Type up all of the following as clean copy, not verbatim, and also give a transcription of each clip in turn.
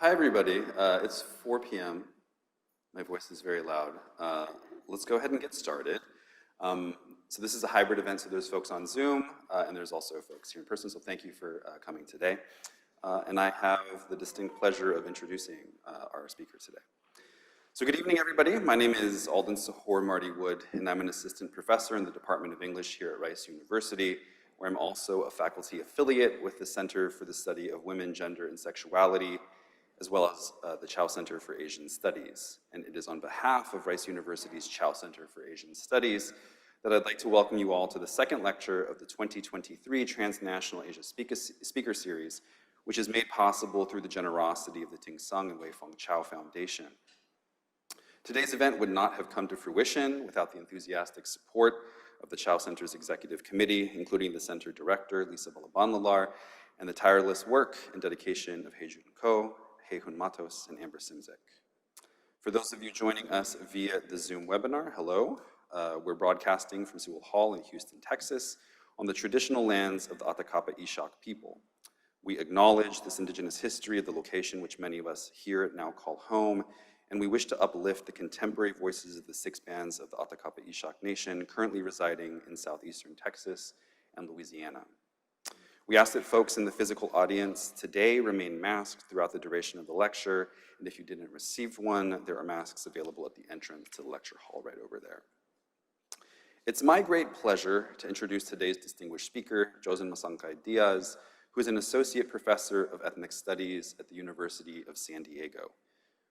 Hi, everybody. It's 4 p.m. My voice is very loud. Let's go ahead and get started. So this is a hybrid event, so there's folks on Zoom, and there's also folks here in person, so thank you for coming today. And I have the distinct pleasure of introducing our speaker today. So good evening, everybody. My name is Alden Sahor Marty Wood, and I'm an assistant professor in the Department of English here at Rice University, where I'm also a faculty affiliate with the Center for the Study of Women, Gender, and Sexuality, as well as the Chow Center for Asian Studies. And it is on behalf of Rice University's Chow Center for Asian Studies that I'd like to welcome you all to the second lecture of the 2023 Transnational Asia Speaker Series, which is made possible through the generosity of the Ting Sung and Wei Fong Chow Foundation. Today's event would not have come to fruition without the enthusiastic support of the Chow Center's Executive Committee, including the Center Director, Lisa Balabanlalar, and the tireless work and dedication of Hejun Ko, Heyhun Matos, and Amber Simzik. For those of you joining us via the Zoom webinar, hello. We're broadcasting from Sewell Hall in Houston, Texas, on the traditional lands of the Atacapa Ishak people. We acknowledge this indigenous history of the location which many of us here now call home, and we wish to uplift the contemporary voices of the 6 bands of the Atacapa Ishak Nation currently residing in southeastern Texas and Louisiana. We ask that folks in the physical audience today remain masked throughout the duration of the lecture, and if you didn't receive one, there are masks available at the entrance to the lecture hall right over there. It's my great pleasure to introduce today's distinguished speaker, Josen Masangkay Diaz, who is an associate professor of ethnic studies at the University of San Diego.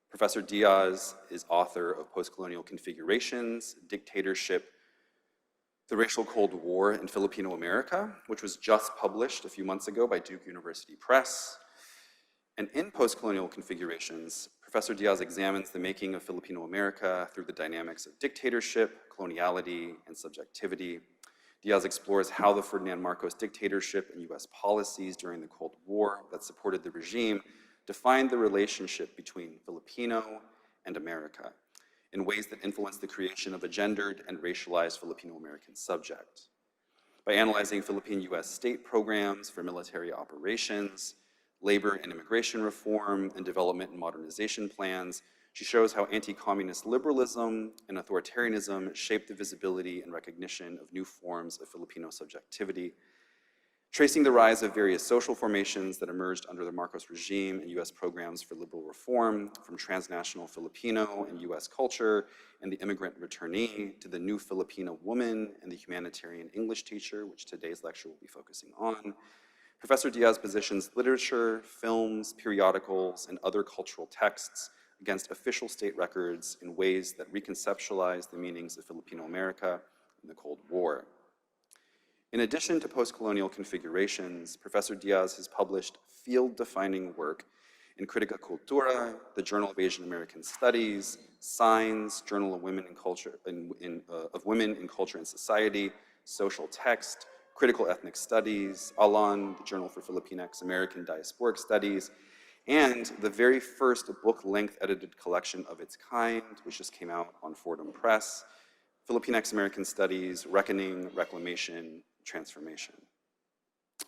Professor Diaz is author of Postcolonial Configurations, Dictatorship, The Racial Cold War in Filipino America, which was just published a few months ago by Duke University Press. And in Postcolonial Configurations, Professor Diaz examines the making of Filipino America through the dynamics of dictatorship, coloniality, and subjectivity. Diaz explores how the Ferdinand Marcos dictatorship and US policies during the Cold War that supported the regime defined the relationship between Filipino and America in ways that influenced the creation of a gendered and racialized Filipino-American subject. By analyzing Philippine-US state programs for military operations, labor and immigration reform, and development and modernization plans, she shows how anti-communist liberalism and authoritarianism shaped the visibility and recognition of new forms of Filipino subjectivity, tracing the rise of various social formations that emerged under the Marcos regime and US programs for liberal reform, from transnational Filipino and US culture and the immigrant returnee to the new Filipino woman and the humanitarian English teacher, which today's lecture will be focusing on. Professor Diaz positions literature, films, periodicals, and other cultural texts against official state records in ways that reconceptualize the meanings of Filipino America in the Cold War. In addition to Postcolonial Configurations, Professor Diaz has published field-defining work in Critica Cultura, the Journal of Asian American Studies, Signs, Journal of Women in Culture, of Women in Culture and Society, Social Text, Critical Ethnic Studies, Alan, the Journal for Filipinx American Diasporic Studies, and the very first book-length edited collection of its kind, which just came out on Fordham Press, Filipinx American Studies, Reckoning, Reclamation, Transformation.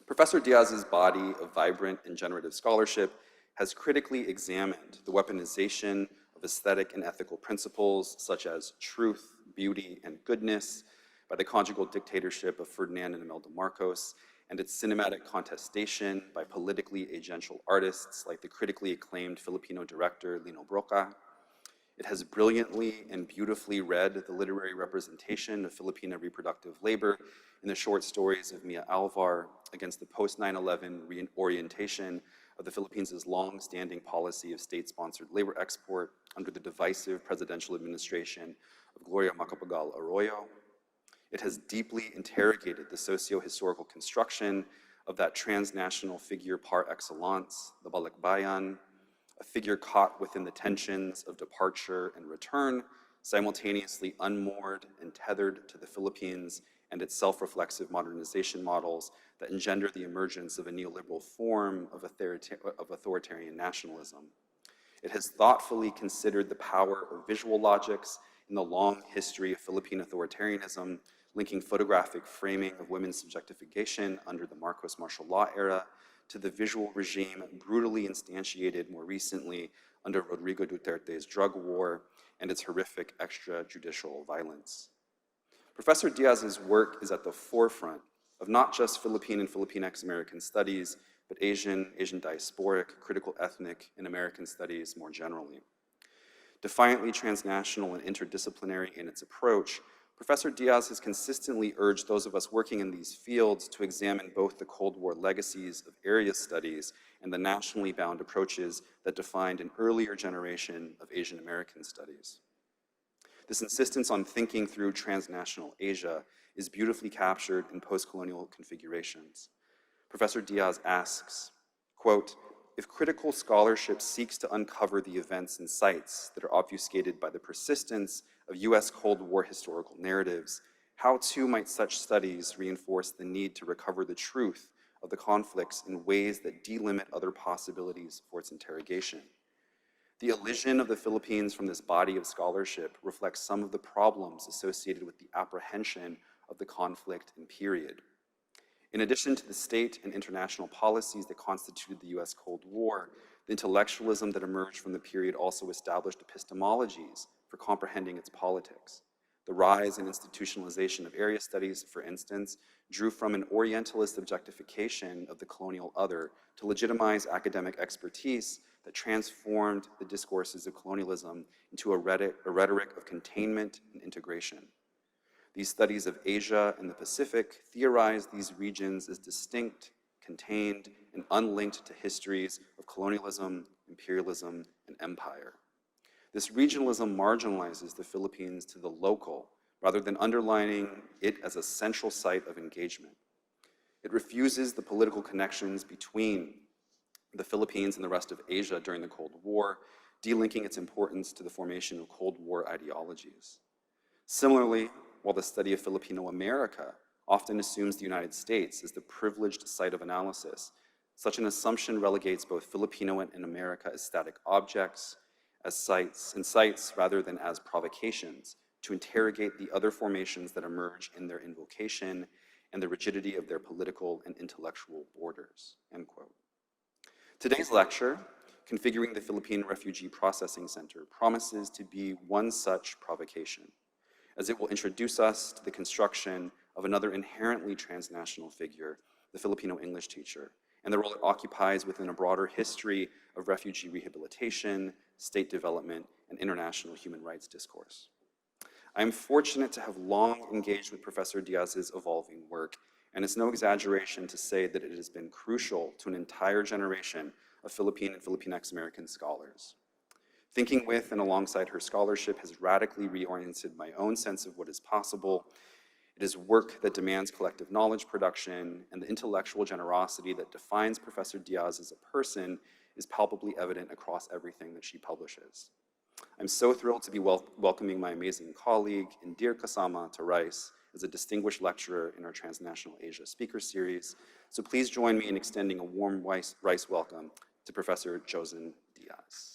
Professor Diaz's body of vibrant and generative scholarship has critically examined the weaponization of aesthetic and ethical principles such as truth, beauty, and goodness by the conjugal dictatorship of Ferdinand and Imelda Marcos, and its cinematic contestation by politically agential artists like the critically acclaimed Filipino director Lino Broca. It has brilliantly and beautifully read the literary representation of Filipino reproductive labor in the short stories of Mia Alvar against the post-9/11 reorientation of the Philippines' long-standing policy of state-sponsored labor export under the divisive presidential administration of Gloria Macapagal Arroyo. It has deeply interrogated the socio-historical construction of that transnational figure par excellence, the Balikbayan, a figure caught within the tensions of departure and return, simultaneously unmoored and tethered to the Philippines and its self-reflexive modernization models that engender the emergence of a neoliberal form of authoritarian nationalism. It has thoughtfully considered the power of visual logics in the long history of Philippine authoritarianism, linking photographic framing of women's subjectification under the Marcos martial law era to the visual regime brutally instantiated more recently under Rodrigo Duterte's drug war and its horrific extrajudicial violence. Professor Diaz's work is at the forefront of not just Philippine and Filipinx American studies, but Asian diasporic, critical ethnic, and American studies more generally. Defiantly transnational and interdisciplinary in its approach, Professor Diaz has consistently urged those of us working in these fields to examine both the Cold War legacies of area studies and the nationally bound approaches that defined an earlier generation of Asian American studies. This insistence on thinking through transnational Asia is beautifully captured in Postcolonial Configurations. Professor Diaz asks, quote, if critical scholarship seeks to uncover the events and sites that are obfuscated by the persistence of US Cold War historical narratives, how too might such studies reinforce the need to recover the truth of the conflicts in ways that delimit other possibilities for its interrogation? The elision of the Philippines from this body of scholarship reflects some of the problems associated with the apprehension of the conflict and period. In addition to the state and international policies that constituted the US Cold War, the intellectualism that emerged from the period also established epistemologies for comprehending its politics. The rise and institutionalization of area studies, for instance, drew from an Orientalist objectification of the colonial other to legitimize academic expertise that transformed the discourses of colonialism into a rhetoric of containment and integration. These studies of Asia and the Pacific theorize these regions as distinct, contained, and unlinked to histories of colonialism, imperialism, and empire. This regionalism marginalizes the Philippines to the local, rather than underlining it as a central site of engagement. It refuses the political connections between the Philippines and the rest of Asia during the Cold War, delinking its importance to the formation of Cold War ideologies. Similarly, while the study of Filipino America often assumes the United States as the privileged site of analysis, such an assumption relegates both Filipino and America as static objects, as sites rather than as provocations to interrogate the other formations that emerge in their invocation and the rigidity of their political and intellectual borders, end quote. Today's lecture, Configuring the Philippine Refugee Processing Center, promises to be one such provocation, as it will introduce us to the construction of another inherently transnational figure, the Filipino English teacher, and the role it occupies within a broader history of refugee rehabilitation, state development, and international human rights discourse. I am fortunate to have long engaged with Professor Diaz's evolving work, and it's no exaggeration to say that it has been crucial to an entire generation of Philippine and Filipinx American scholars. Thinking with and alongside her scholarship has radically reoriented my own sense of what is possible. It is work that demands collective knowledge production, and the intellectual generosity that defines Professor Diaz as a person is palpably evident across everything that she publishes. I'm so thrilled to be welcoming my amazing colleague, Indir Kasama, to Rice as a distinguished lecturer in our Transnational Asia Speaker Series. So please join me in extending a warm Rice welcome to Professor Josen Diaz.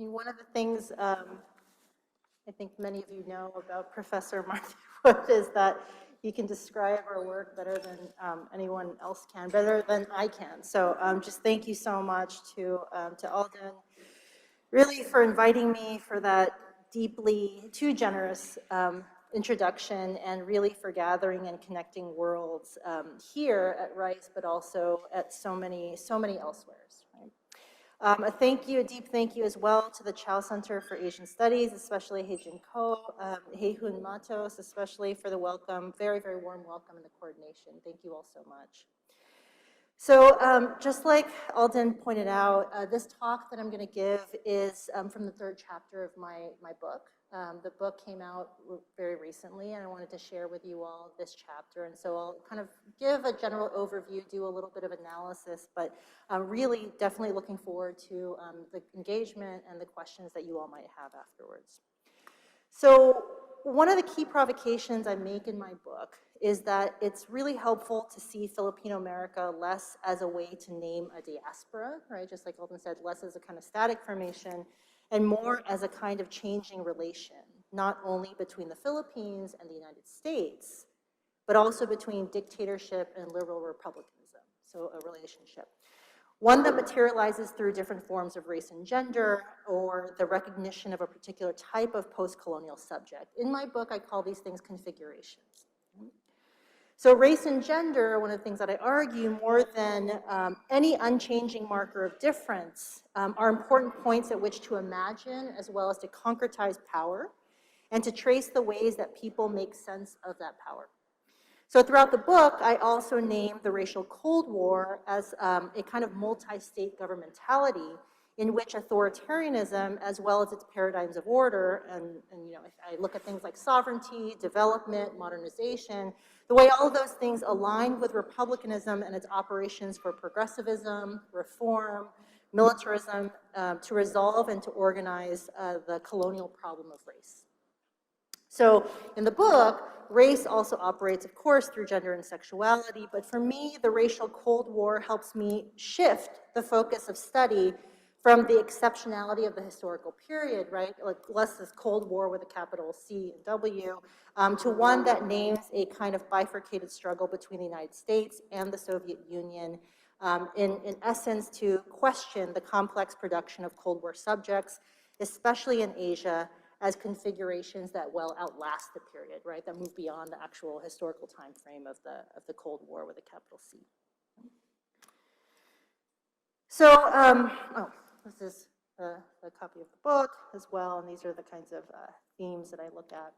One of the things I think many of you know about Professor Martha Wood is that he can describe our work better than anyone else can, better than I can. So just thank you so much to Alden, really for inviting me for that deeply too generous introduction, and really for gathering and connecting worlds here at Rice, but also at so many elsewhere. A deep thank you as well to the Chow Center for Asian Studies, especially Heijin Ko, Heihun Matos, especially for the welcome, very, very warm welcome and the coordination. Thank you all so much. So just like Alden pointed out, this talk that I'm going to give is from the third chapter of my book. The book came out very recently, and I wanted to share with you all this chapter. And so I'll kind of give a general overview, do a little bit of analysis, but really definitely looking forward to the engagement and the questions that you all might have afterwards. So one of the key provocations I make in my book is that it's really helpful to see Filipino America less as a way to name a diaspora, right? Just like Alden said, less as a kind of static formation, and more as a kind of changing relation, not only between the Philippines and the United States, but also between dictatorship and liberal republicanism, so a relationship. One that materializes through different forms of race and gender, or the recognition of a particular type of post-colonial subject. In my book, I call these things configurations. So race and gender, one of the things that I argue, more than any unchanging marker of difference, are important points at which to imagine, as well as to concretize power, and to trace the ways that people make sense of that power. So throughout the book, I also name the racial Cold War as a kind of multi-state governmentality in which authoritarianism, as well as its paradigms of order, and you know, I look at things like sovereignty, development, modernization, the way all of those things align with republicanism and its operations for progressivism, reform, militarism, to resolve and to organize the colonial problem of race. So in the book, race also operates, of course, through gender and sexuality, but for me, the racial Cold War helps me shift the focus of study from the exceptionality of the historical period, right, like less this Cold War with a capital C and W, to one that names a kind of bifurcated struggle between the United States and the Soviet Union, in essence to question the complex production of Cold War subjects, especially in Asia, as configurations that well outlast the period, right, that move beyond the actual historical time frame of the Cold War with a capital C. So, this is a copy of the book as well, and these are the kinds of themes that I look at.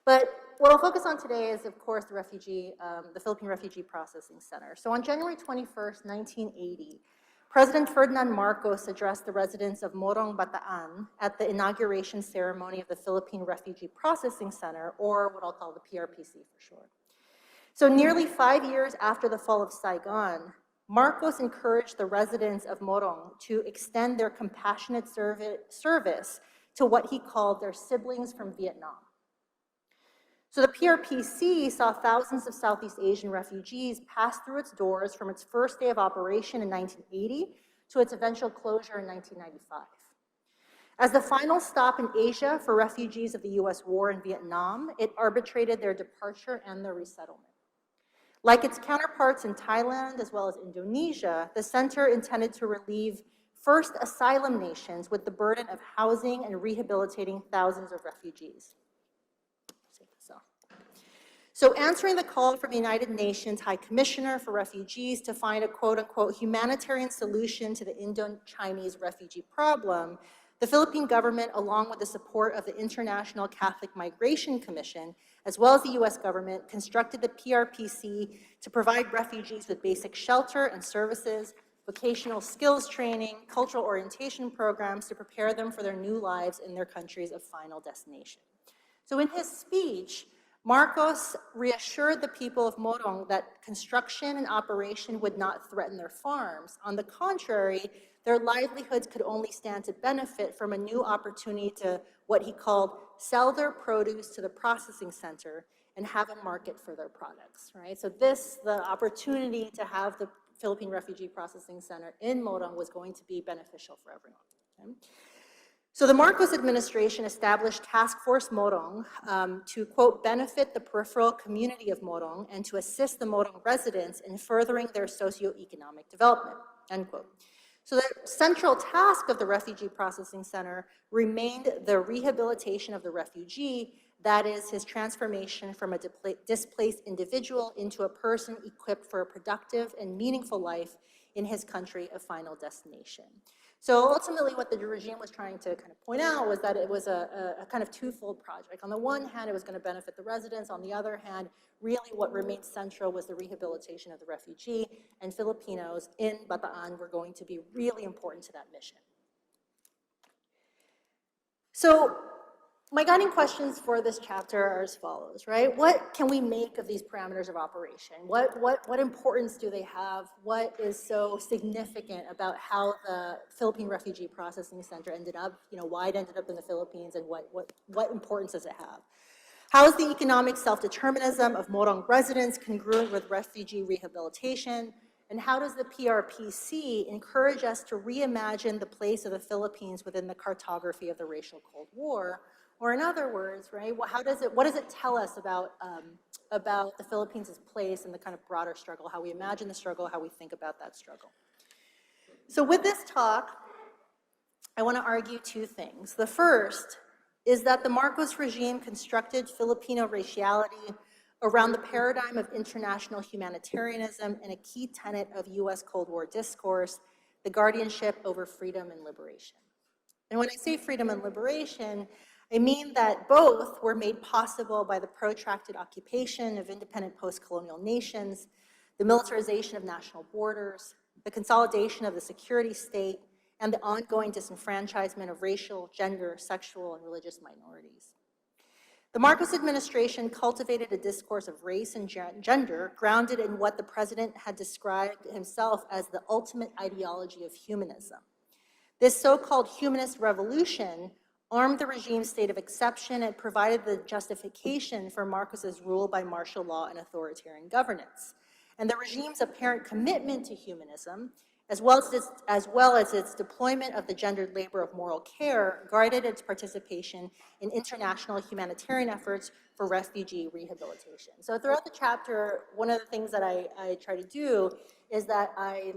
But what I'll focus on today is, of course, the Philippine Refugee Processing Center. So on January 21st, 1980, President Ferdinand Marcos addressed the residents of Morong, Bataan at the inauguration ceremony of the Philippine Refugee Processing Center, or what I'll call the PRPC for short. So nearly 5 years after the fall of Saigon, Marcos encouraged the residents of Morong to extend their compassionate service to what he called their siblings from Vietnam. So the PRPC saw thousands of Southeast Asian refugees pass through its doors from its first day of operation in 1980 to its eventual closure in 1995. As the final stop in Asia for refugees of the US war in Vietnam, it arbitrated their departure and their resettlement. Like its counterparts in Thailand as well as Indonesia, the center intended to relieve first asylum nations with the burden of housing and rehabilitating thousands of refugees. So answering the call from the United Nations High Commissioner for Refugees to find a quote-unquote humanitarian solution to the Indo-Chinese refugee problem, the Philippine government, along with the support of the International Catholic Migration Commission, as well as the US government, constructed the PRPC to provide refugees with basic shelter and services, vocational skills training, cultural orientation programs to prepare them for their new lives in their countries of final destination. So in his speech, Marcos reassured the people of Morong that construction and operation would not threaten their farms. On the contrary, their livelihoods could only stand to benefit from a new opportunity to, what he called, sell their produce to the processing center and have a market for their products, right? So the opportunity to have the Philippine Refugee Processing Center in Morong was going to be beneficial for everyone. Okay? So the Marcos administration established Task Force Morong to, quote, benefit the peripheral community of Morong and to assist the Morong residents in furthering their socioeconomic development, end quote. So the central task of the Refugee Processing Center remained the rehabilitation of the refugee, that is, his transformation from a displaced individual into a person equipped for a productive and meaningful life in his country of final destination. So ultimately what the regime was trying to kind of point out was that it was a kind of twofold project. On the one hand, it was going to benefit the residents. On the other hand, really what remained central was the rehabilitation of the refugee, and Filipinos in Bataan were going to be really important to that mission. So my guiding questions for this chapter are as follows, right? What can we make of these parameters of operation? What importance do they have? What is so significant about how the Philippine Refugee Processing Center ended up, why it ended up in the Philippines, and what importance does it have? How is the economic self-determinism of Morong residents congruent with refugee rehabilitation? And how does the PRPC encourage us to reimagine the place of the Philippines within the cartography of the racial Cold War? Or in other words, right, what does it tell us about the Philippines' place in the kind of broader struggle, how we imagine the struggle, how we think about that struggle? So with this talk, I want to argue two things. The first is that the Marcos regime constructed Filipino raciality around the paradigm of international humanitarianism and a key tenet of US Cold War discourse, the guardianship over freedom and liberation. And when I say freedom and liberation, I mean that both were made possible by the protracted occupation of independent post-colonial nations, the militarization of national borders, the consolidation of the security state, and the ongoing disenfranchisement of racial, gender, sexual, and religious minorities. The Marcos administration cultivated a discourse of race and gender grounded in what the president had described himself as the ultimate ideology of humanism. This so-called humanist revolution armed the regime's state of exception and provided the justification for Marcos's rule by martial law and authoritarian governance. And the regime's apparent commitment to humanism, as well as its deployment of the gendered labor of moral care, guided its participation in international humanitarian efforts for refugee rehabilitation. So throughout the chapter, one of the things that I try to do is that I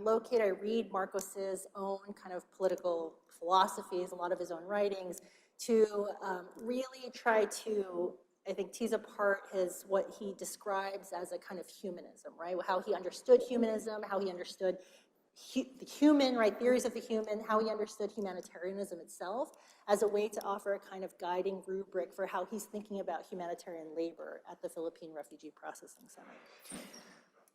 read Marcos's own kind of political philosophies, a lot of his own writings, to really try to, I think, tease apart what he describes as a kind of humanism, right? How he understood humanism, how he understood the human, right, theories of the human, how he understood humanitarianism itself as a way to offer a kind of guiding rubric for how he's thinking about humanitarian labor at the Philippine Refugee Processing Center.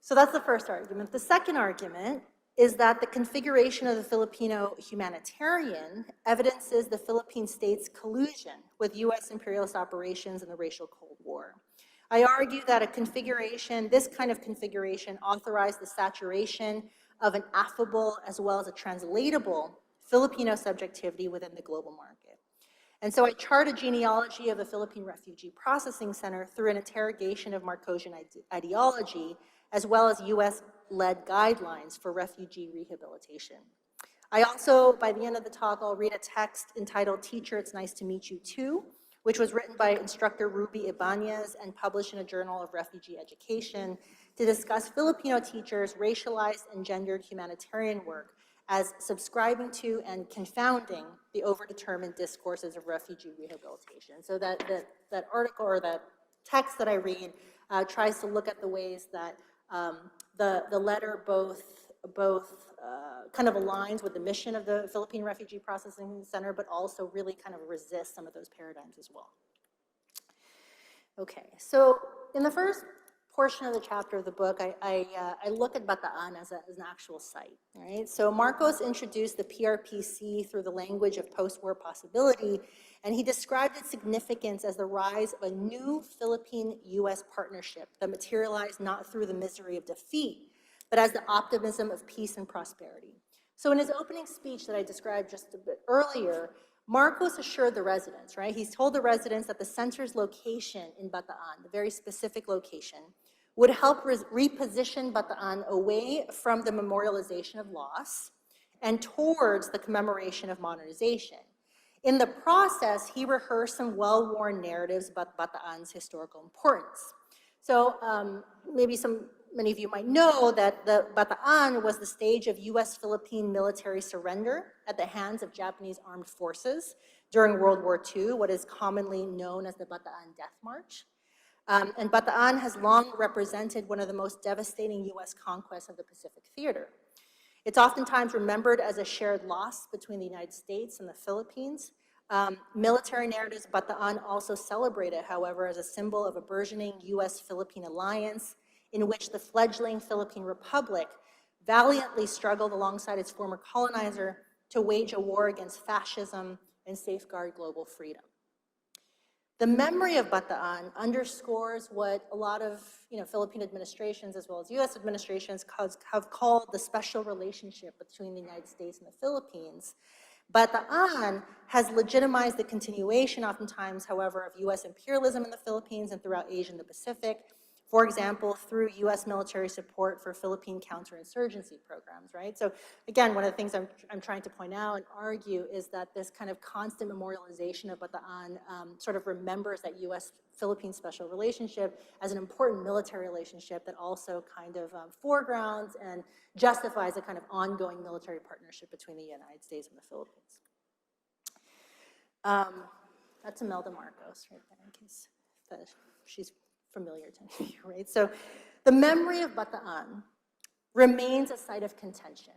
So that's the first argument. The second argument is that the configuration of the Filipino humanitarian evidences the Philippine state's collusion with US imperialist operations in the racial Cold War. I argue that this kind of configuration authorized the saturation of an affable as well as a translatable Filipino subjectivity within the global market. And so I chart a genealogy of the Philippine Refugee Processing Center through an interrogation of Marcosian ideology, as well as US-led guidelines for refugee rehabilitation. I also, by the end of the talk, I'll read a text entitled "Teacher, It's Nice to Meet You Too," which was written by instructor Ruby Ibañez and published in a Journal of Refugee Education to discuss Filipino teachers' racialized and gendered humanitarian work as subscribing to and confounding the overdetermined discourses of refugee rehabilitation. So that article or that text that I read tries to look at the ways that the letter both kind of aligns with the mission of the Philippine Refugee Processing Center, but also really kind of resists some of those paradigms as well. Okay, so in the first portion of the chapter of the book, I look at Bataan as an actual site, right? So Marcos introduced the PRPC through the language of post-war possibility, and he described its significance as the rise of a new Philippine-US partnership that materialized not through the misery of defeat, but as the optimism of peace and prosperity. So in his opening speech that I described just a bit earlier, Marcos assured the residents, right? He's told the residents that the center's location in Bataan, the very specific location, would help reposition Bataan away from the memorialization of loss and towards the commemoration of modernization. In the process, he rehearsed some well-worn narratives about Bataan's historical importance. So many of you might know that the Bataan was the stage of US-Philippine military surrender at the hands of Japanese armed forces during World War II, what is commonly known as the Bataan Death March. And Bataan has long represented one of the most devastating US conquests of the Pacific theater. It's oftentimes remembered as a shared loss between the United States and the Philippines. Military narratives of Bataan also celebrate it, however, as a symbol of a burgeoning US-Philippine alliance in which the fledgling Philippine Republic valiantly struggled alongside its former colonizer to wage a war against fascism and safeguard global freedom. The memory of Bataan underscores what a lot of Philippine administrations as well as US administrations have called the special relationship between the United States and the Philippines. Bataan has legitimized the continuation, oftentimes, however, of US imperialism in the Philippines and throughout Asia and the Pacific. For example, through US military support for Philippine counterinsurgency programs, right? So again, one of the things I'm trying to point out and argue is that this kind of constant memorialization of Bataan sort of remembers that US-Philippine special relationship as an important military relationship that also kind of foregrounds and justifies a kind of ongoing military partnership between the United States and the Philippines. That's Imelda Marcos right there, in case she's familiar to you, right? So the memory of Bataan remains a site of contention,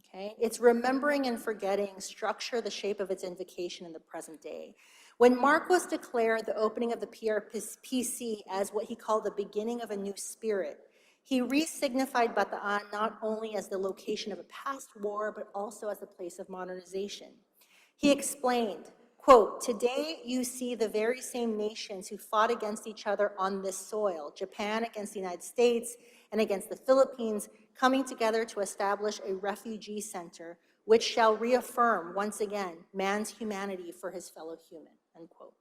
okay? Its remembering and forgetting structure the shape of its invocation in the present day. When Marcos declared the opening of the PRPC as what he called the beginning of a new spirit, he re-signified Bataan not only as the location of a past war, but also as the place of modernization. He explained, quote, "Today you see the very same nations who fought against each other on this soil, Japan against the United States and against the Philippines, coming together to establish a refugee center which shall reaffirm once again man's humanity for his fellow human," end quote.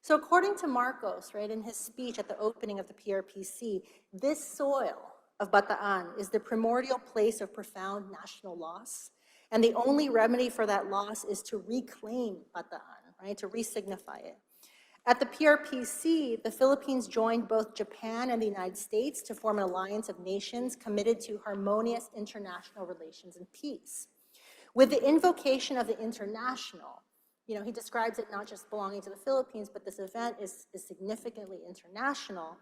So according to Marcos, right, in his speech at the opening of the PRPC, this soil of Bataan is the primordial place of profound national loss. And the only remedy for that loss is to reclaim Bataan, right, to re-signify it. At the PRPC, the Philippines joined both Japan and the United States to form an alliance of nations committed to harmonious international relations and peace. With the invocation of the international, he describes it not just belonging to the Philippines, but this event is significantly international.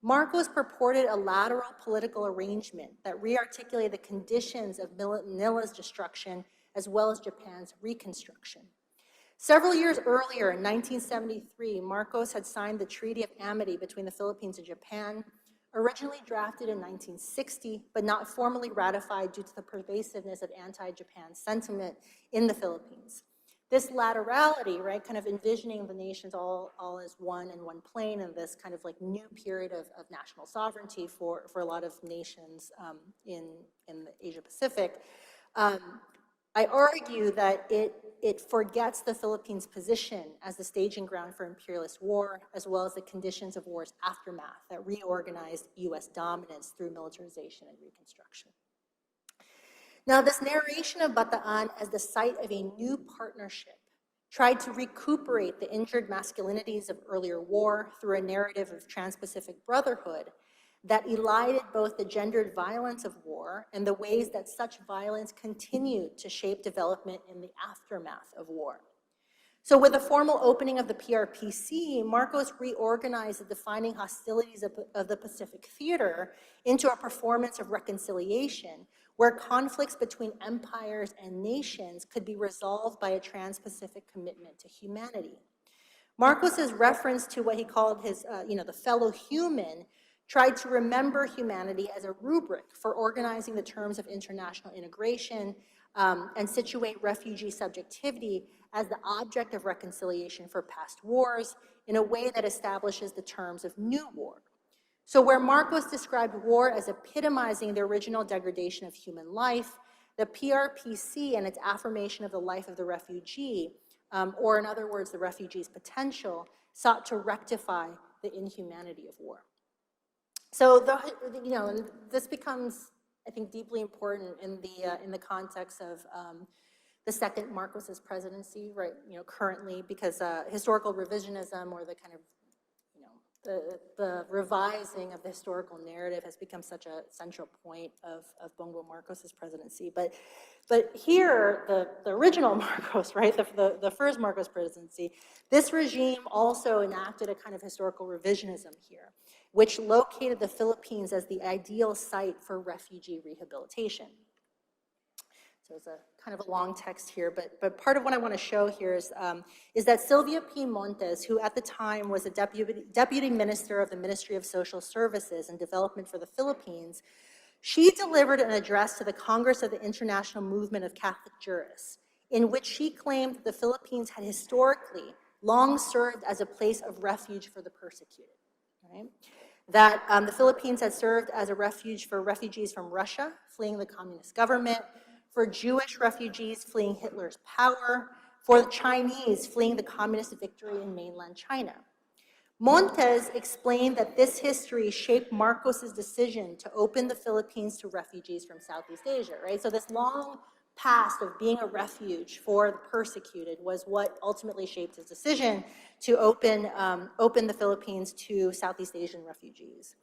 Marcos purported a lateral political arrangement that re-articulated the conditions of Manila's destruction as well as Japan's reconstruction. Several years earlier, in 1973, Marcos had signed the Treaty of Amity between the Philippines and Japan, originally drafted in 1960, but not formally ratified due to the pervasiveness of anti-Japan sentiment in the Philippines. This laterality, right, kind of envisioning the nations all as one in one plane and this kind of like new period of national sovereignty for a lot of nations in the Asia Pacific, I argue that it forgets the Philippines' position as the staging ground for imperialist war, as well as the conditions of war's aftermath that reorganized US dominance through militarization and reconstruction. Now, this narration of Bataan as the site of a new partnership tried to recuperate the injured masculinities of earlier war through a narrative of transpacific brotherhood that elided both the gendered violence of war and the ways that such violence continued to shape development in the aftermath of war. So with the formal opening of the PRPC, Marcos reorganized the defining hostilities of the Pacific Theater into a performance of reconciliation where conflicts between empires and nations could be resolved by a trans-Pacific commitment to humanity. Marcos's reference to what he called his, the fellow human tried to remember humanity as a rubric for organizing the terms of international integration and situate refugee subjectivity as the object of reconciliation for past wars in a way that establishes the terms of new war. So where Marcos described war as epitomizing the original degradation of human life, the PRPC and its affirmation of the life of the refugee, or in other words, the refugee's potential, sought to rectify the inhumanity of war. So this becomes, I think, deeply important in the context of the second Marcos's presidency, right? Currently, because historical revisionism or the kind of the revising of the historical narrative has become such a central point of Bongbong Marcos's presidency. But here, the original Marcos, right, the first Marcos presidency, this regime also enacted a kind of historical revisionism here, which located the Philippines as the ideal site for refugee rehabilitation. So it's a kind of a long text here, but part of what I want to show here is that Sylvia P. Montes, who at the time was a deputy minister of the Ministry of Social Services and Development for the Philippines, she delivered an address to the Congress of the International Movement of Catholic Jurists, in which she claimed that the Philippines had historically long served as a place of refuge for the persecuted, right? That the Philippines had served as a refuge for refugees from Russia fleeing the communist government, for Jewish refugees fleeing Hitler's power, for the Chinese fleeing the communist victory in mainland China. Montes explained that this history shaped Marcos's decision to open the Philippines to refugees from Southeast Asia, right? So this long past of being a refuge for the persecuted was what ultimately shaped his decision to open the Philippines to Southeast Asian refugees.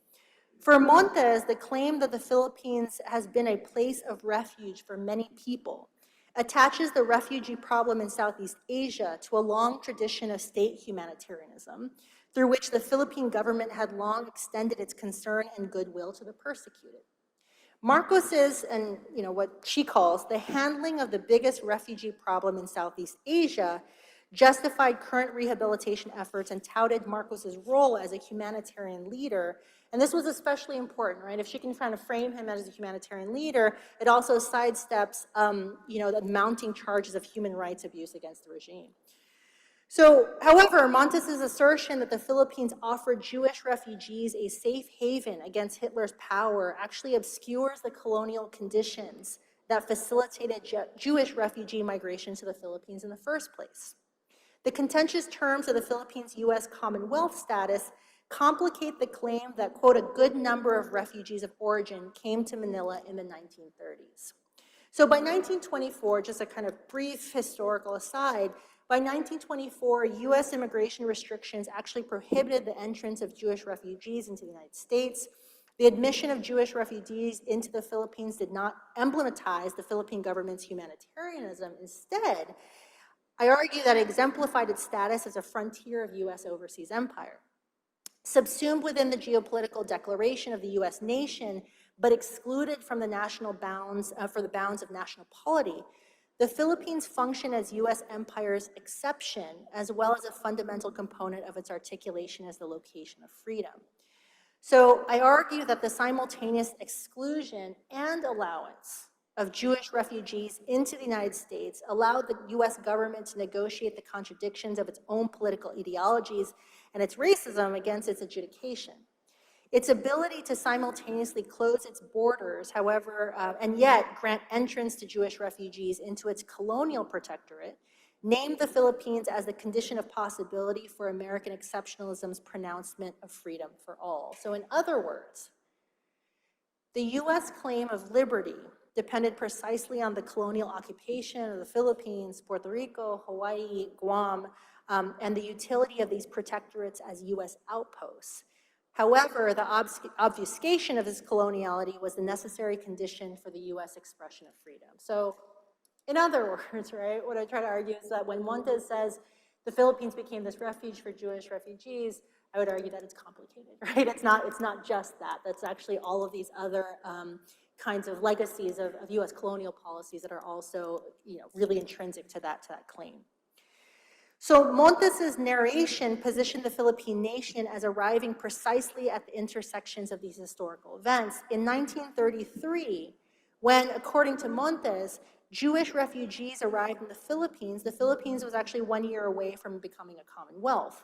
For Montes, the claim that the Philippines has been a place of refuge for many people attaches the refugee problem in Southeast Asia to a long tradition of state humanitarianism, through which the Philippine government had long extended its concern and goodwill to the persecuted. Marcos's, and what she calls the handling of the biggest refugee problem in Southeast Asia, justified current rehabilitation efforts and touted Marcos's role as a humanitarian leader. And this was especially important, right? If she can kind of frame him as a humanitarian leader, it also sidesteps, the mounting charges of human rights abuse against the regime. So, however, Montes's assertion that the Philippines offered Jewish refugees a safe haven against Hitler's power actually obscures the colonial conditions that facilitated Jewish refugee migration to the Philippines in the first place. The contentious terms of the Philippines' U.S. Commonwealth status complicate the claim that, quote, a good number of refugees of origin came to Manila in the 1930s. So by 1924, just a kind of brief historical aside, by 1924, U.S. immigration restrictions actually prohibited the entrance of Jewish refugees into the United States. The admission of Jewish refugees into the Philippines did not emblematize the Philippine government's humanitarianism. Instead, I argue that it exemplified its status as a frontier of U.S. overseas empire. Subsumed within the geopolitical declaration of the U.S. nation, but excluded from the national bounds, for the bounds of national polity, the Philippines function as U.S. empire's exception, as well as a fundamental component of its articulation as the location of freedom. So I argue that the simultaneous exclusion and allowance of Jewish refugees into the United States allowed the U.S. government to negotiate the contradictions of its own political ideologies and its racism against its adjudication. Its ability to simultaneously close its borders, however, and yet grant entrance to Jewish refugees into its colonial protectorate, named the Philippines as the condition of possibility for American exceptionalism's pronouncement of freedom for all. So in other words, the U.S. claim of liberty depended precisely on the colonial occupation of the Philippines, Puerto Rico, Hawaii, Guam, and the utility of these protectorates as U.S. outposts. However, the obfuscation of this coloniality was the necessary condition for the U.S. expression of freedom. So, in other words, right, what I try to argue is that when Montes says the Philippines became this refuge for Jewish refugees, I would argue that it's complicated, right? It's not just that. That's actually all of these other kinds of legacies of U.S. colonial policies that are also, really intrinsic to that claim. So Montes's narration positioned the Philippine nation as arriving precisely at the intersections of these historical events. In 1933, when, according to Montes, Jewish refugees arrived in the Philippines was actually 1 year away from becoming a commonwealth.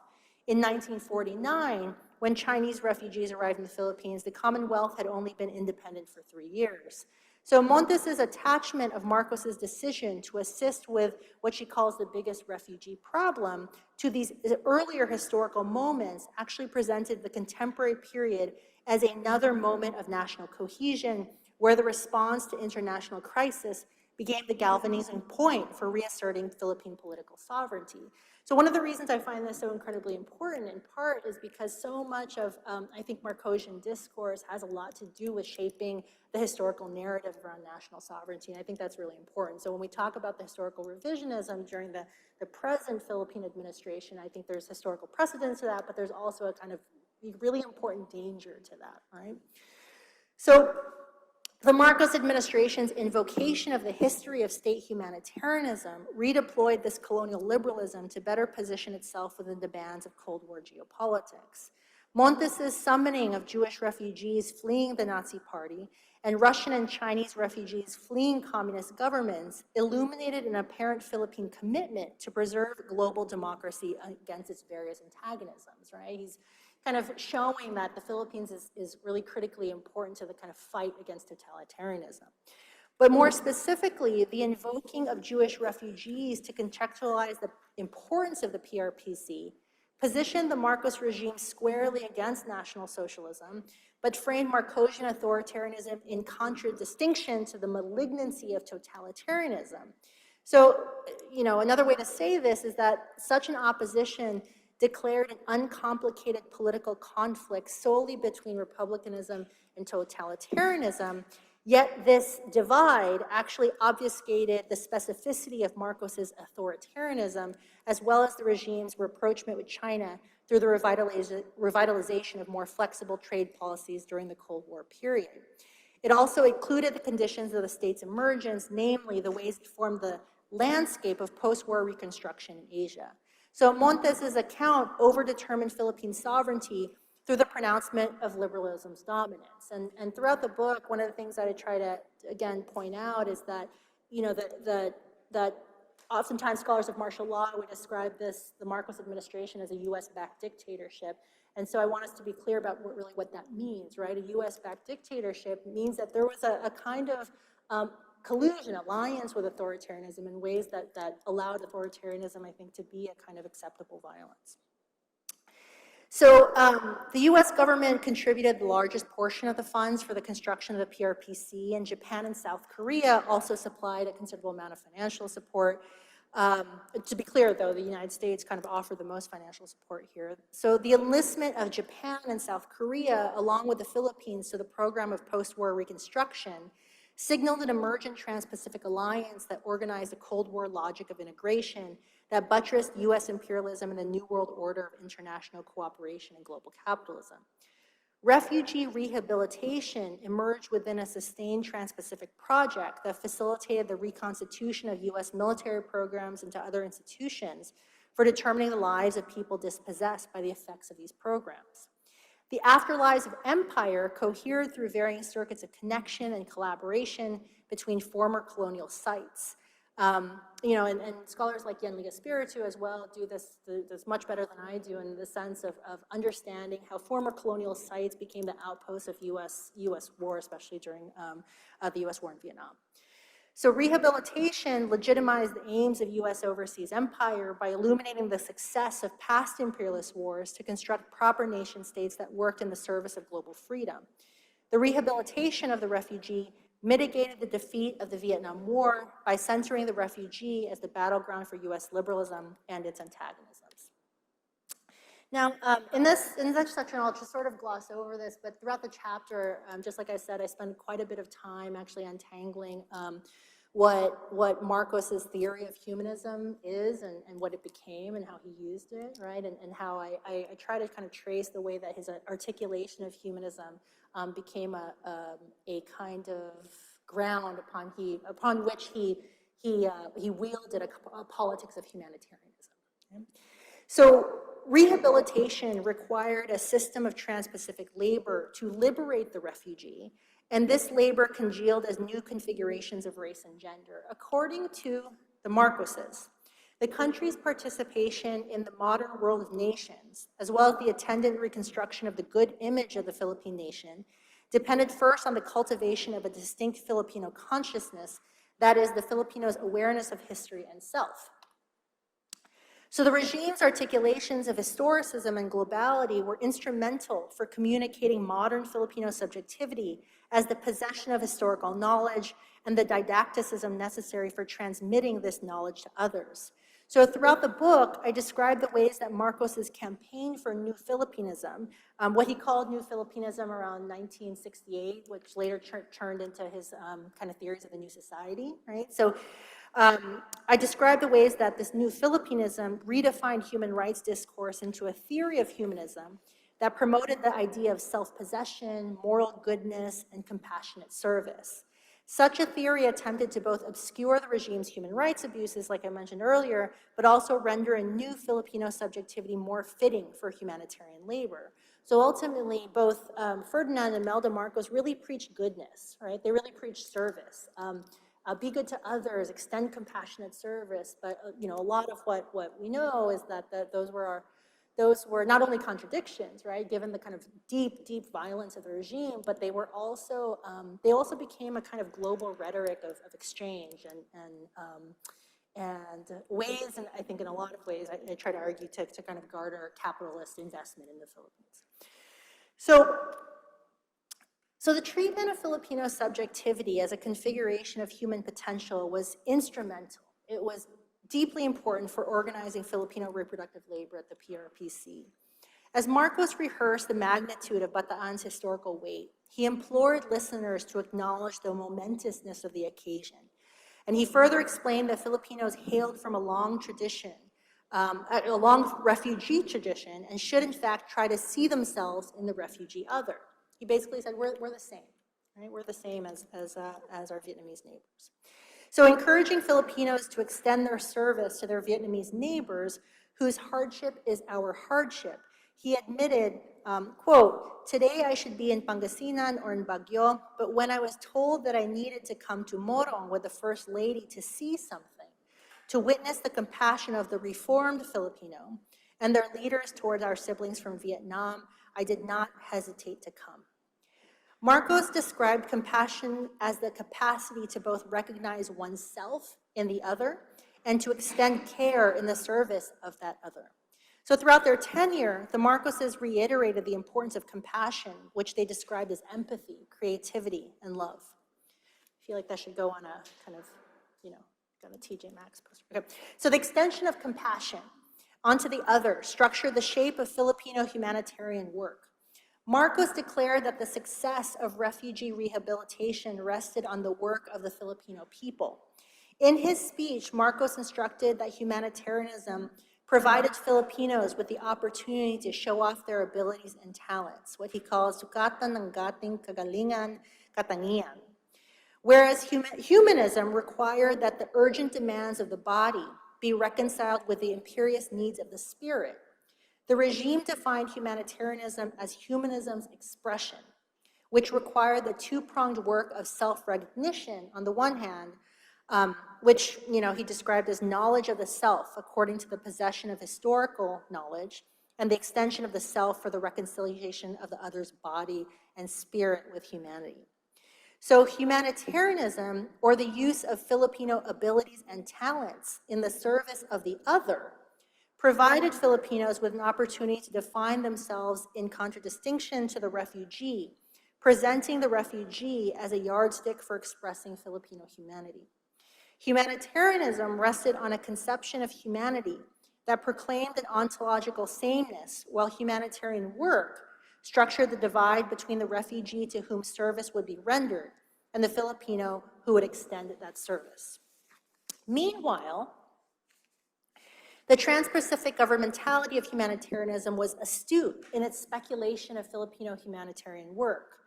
In 1949, when Chinese refugees arrived in the Philippines, the Commonwealth had only been independent for 3 years. So Montes's attachment of Marcos's decision to assist with what she calls the biggest refugee problem to these earlier historical moments actually presented the contemporary period as another moment of national cohesion, where the response to international crisis became the galvanizing point for reasserting Philippine political sovereignty. So one of the reasons I find this so incredibly important, in part, is because so much of, I think, Marcosian discourse has a lot to do with shaping the historical narrative around national sovereignty, and I think that's really important. So when we talk about the historical revisionism during the present Philippine administration, I think there's historical precedence to that, but there's also a kind of really important danger to that, right? So the Marcos administration's invocation of the history of state humanitarianism redeployed this colonial liberalism to better position itself within the demands of Cold War geopolitics. Montes's summoning of Jewish refugees fleeing the Nazi Party and Russian and Chinese refugees fleeing communist governments illuminated an apparent Philippine commitment to preserve global democracy against its various antagonisms, right? He's kind of showing that the Philippines is really critically important to the kind of fight against totalitarianism. But more specifically, the invoking of Jewish refugees to contextualize the importance of the PRPC positioned the Marcos regime squarely against National Socialism, but framed Marcosian authoritarianism in contradistinction to the malignancy of totalitarianism. So, you know, another way to say this is that such an opposition declared an uncomplicated political conflict solely between republicanism and totalitarianism, yet this divide actually obfuscated the specificity of Marcos's authoritarianism, as well as the regime's rapprochement with China through the revitalization of more flexible trade policies during the Cold War period. It also included the conditions of the state's emergence, namely the ways it formed the landscape of post-war reconstruction in Asia. So Montes's account overdetermined Philippine sovereignty through the pronouncement of liberalism's dominance. And throughout the book, one of the things that I try to, again, point out is that, you know, that oftentimes scholars of martial law would describe the Marcos administration as a US-backed dictatorship. And so I want us to be clear about what that means, right? A US-backed dictatorship means that there was a kind of collusion, alliance with authoritarianism in ways that allowed authoritarianism, I think, to be a kind of acceptable violence. So the US government contributed the largest portion of the funds for the construction of the PRPC, and Japan and South Korea also supplied a considerable amount of financial support. To be clear, though, the United States kind of offered the most financial support here. So the enlistment of Japan and South Korea, along with the Philippines, to the program of post-war reconstruction, signaled an emergent Trans-Pacific alliance that organized a Cold War logic of integration that buttressed US imperialism and the New World Order of international cooperation and global capitalism. Refugee rehabilitation emerged within a sustained Trans-Pacific project that facilitated the reconstitution of US military programs into other institutions for determining the lives of people dispossessed by the effects of these programs. The afterlives of empire cohered through varying circuits of connection and collaboration between former colonial sites. You know, and scholars like Yenli Espiritu as well do this much better than I do in the sense of understanding how former colonial sites became the outposts of US war, especially during the US war in Vietnam. So rehabilitation legitimized the aims of US overseas empire by illuminating the success of past imperialist wars to construct proper nation states that worked in the service of global freedom. The rehabilitation of the refugee mitigated the defeat of the Vietnam War by centering the refugee as the battleground for US liberalism and its antagonisms. Now, in this section, I'll just sort of gloss over this, but throughout the chapter, just like I said, I spend quite a bit of time actually untangling what Marcos's theory of humanism is and what it became and how he used it, right? And how I try to kind of trace the way that his articulation of humanism became a kind of ground upon which he wielded a politics of humanitarianism. Okay? So rehabilitation required a system of trans-Pacific labor to liberate the refugee, and this labor congealed as new configurations of race and gender. According to the Marcoses, the country's participation in the modern world of nations, as well as the attendant reconstruction of the good image of the Philippine nation, depended first on the cultivation of a distinct Filipino consciousness, that is, the Filipinos' awareness of history and self. So the regime's articulations of historicism and globality were instrumental for communicating modern Filipino subjectivity as the possession of historical knowledge and the didacticism necessary for transmitting this knowledge to others. So throughout the book, I describe the ways that Marcos's campaign for New Filipinism, what he called New Filipinism around 1968, which later turned into his kind of theories of the new society, right? So I describe the ways that this New Filipinism redefined human rights discourse into a theory of humanism that promoted the idea of self-possession, moral goodness, and compassionate service. Such a theory attempted to both obscure the regime's human rights abuses, like I mentioned earlier, but also render a new Filipino subjectivity more fitting for humanitarian labor. So ultimately, both Ferdinand and Imelda Marcos really preach goodness, right? They really preach service. Be good to others, extend compassionate service. But you know, a lot of what we know is that those were not only contradictions, right? Given the kind of deep violence of the regime, but they also became a kind of global rhetoric of exchange and ways, and I think in a lot of ways, I try to argue to kind of garner capitalist investment in the Philippines. So the treatment of Filipino subjectivity as a configuration of human potential was instrumental. It was deeply important for organizing Filipino reproductive labor at the PRPC. As Marcos rehearsed the magnitude of Bataan's historical weight, he implored listeners to acknowledge the momentousness of the occasion. And he further explained that Filipinos hailed from a long tradition, a long refugee tradition, and should in fact try to see themselves in the refugee other. He basically said, we're the same, right? We're the same as our Vietnamese neighbors. So encouraging Filipinos to extend their service to their Vietnamese neighbors, whose hardship is our hardship, he admitted, quote, "Today I should be in Pangasinan or in Baguio, but when I was told that I needed to come to Morong with the First Lady to see something, to witness the compassion of the reformed Filipino and their leaders towards our siblings from Vietnam, I did not hesitate to come." Marcos described compassion as the capacity to both recognize oneself in the other and to extend care in the service of that other. So throughout their tenure, the Marcoses reiterated the importance of compassion, which they described as empathy, creativity, and love. I feel like that should go on a kind of, on a TJ Maxx poster. Okay. So the extension of compassion onto the other structured the shape of Filipino humanitarian work. Marcos declared that the success of refugee rehabilitation rested on the work of the Filipino people. In his speech, Marcos instructed that humanitarianism provided Filipinos with the opportunity to show off their abilities and talents, what he calls sukatan ng gating kagalingan, katangian. Whereas humanism required that the urgent demands of the body be reconciled with the imperious needs of the spirit, the regime defined humanitarianism as humanism's expression, which required the two-pronged work of self-recognition on the one hand, which he described as knowledge of the self according to the possession of historical knowledge, and the extension of the self for the reconciliation of the other's body and spirit with humanity. So humanitarianism, or the use of Filipino abilities and talents in the service of the other, provided Filipinos with an opportunity to define themselves in contradistinction to the refugee, presenting the refugee as a yardstick for expressing Filipino humanity. Humanitarianism rested on a conception of humanity that proclaimed an ontological sameness, while humanitarian work structured the divide between the refugee to whom service would be rendered and the Filipino who would extend that service. Meanwhile, the transpacific governmentality of humanitarianism was astute in its speculation of Filipino humanitarian work.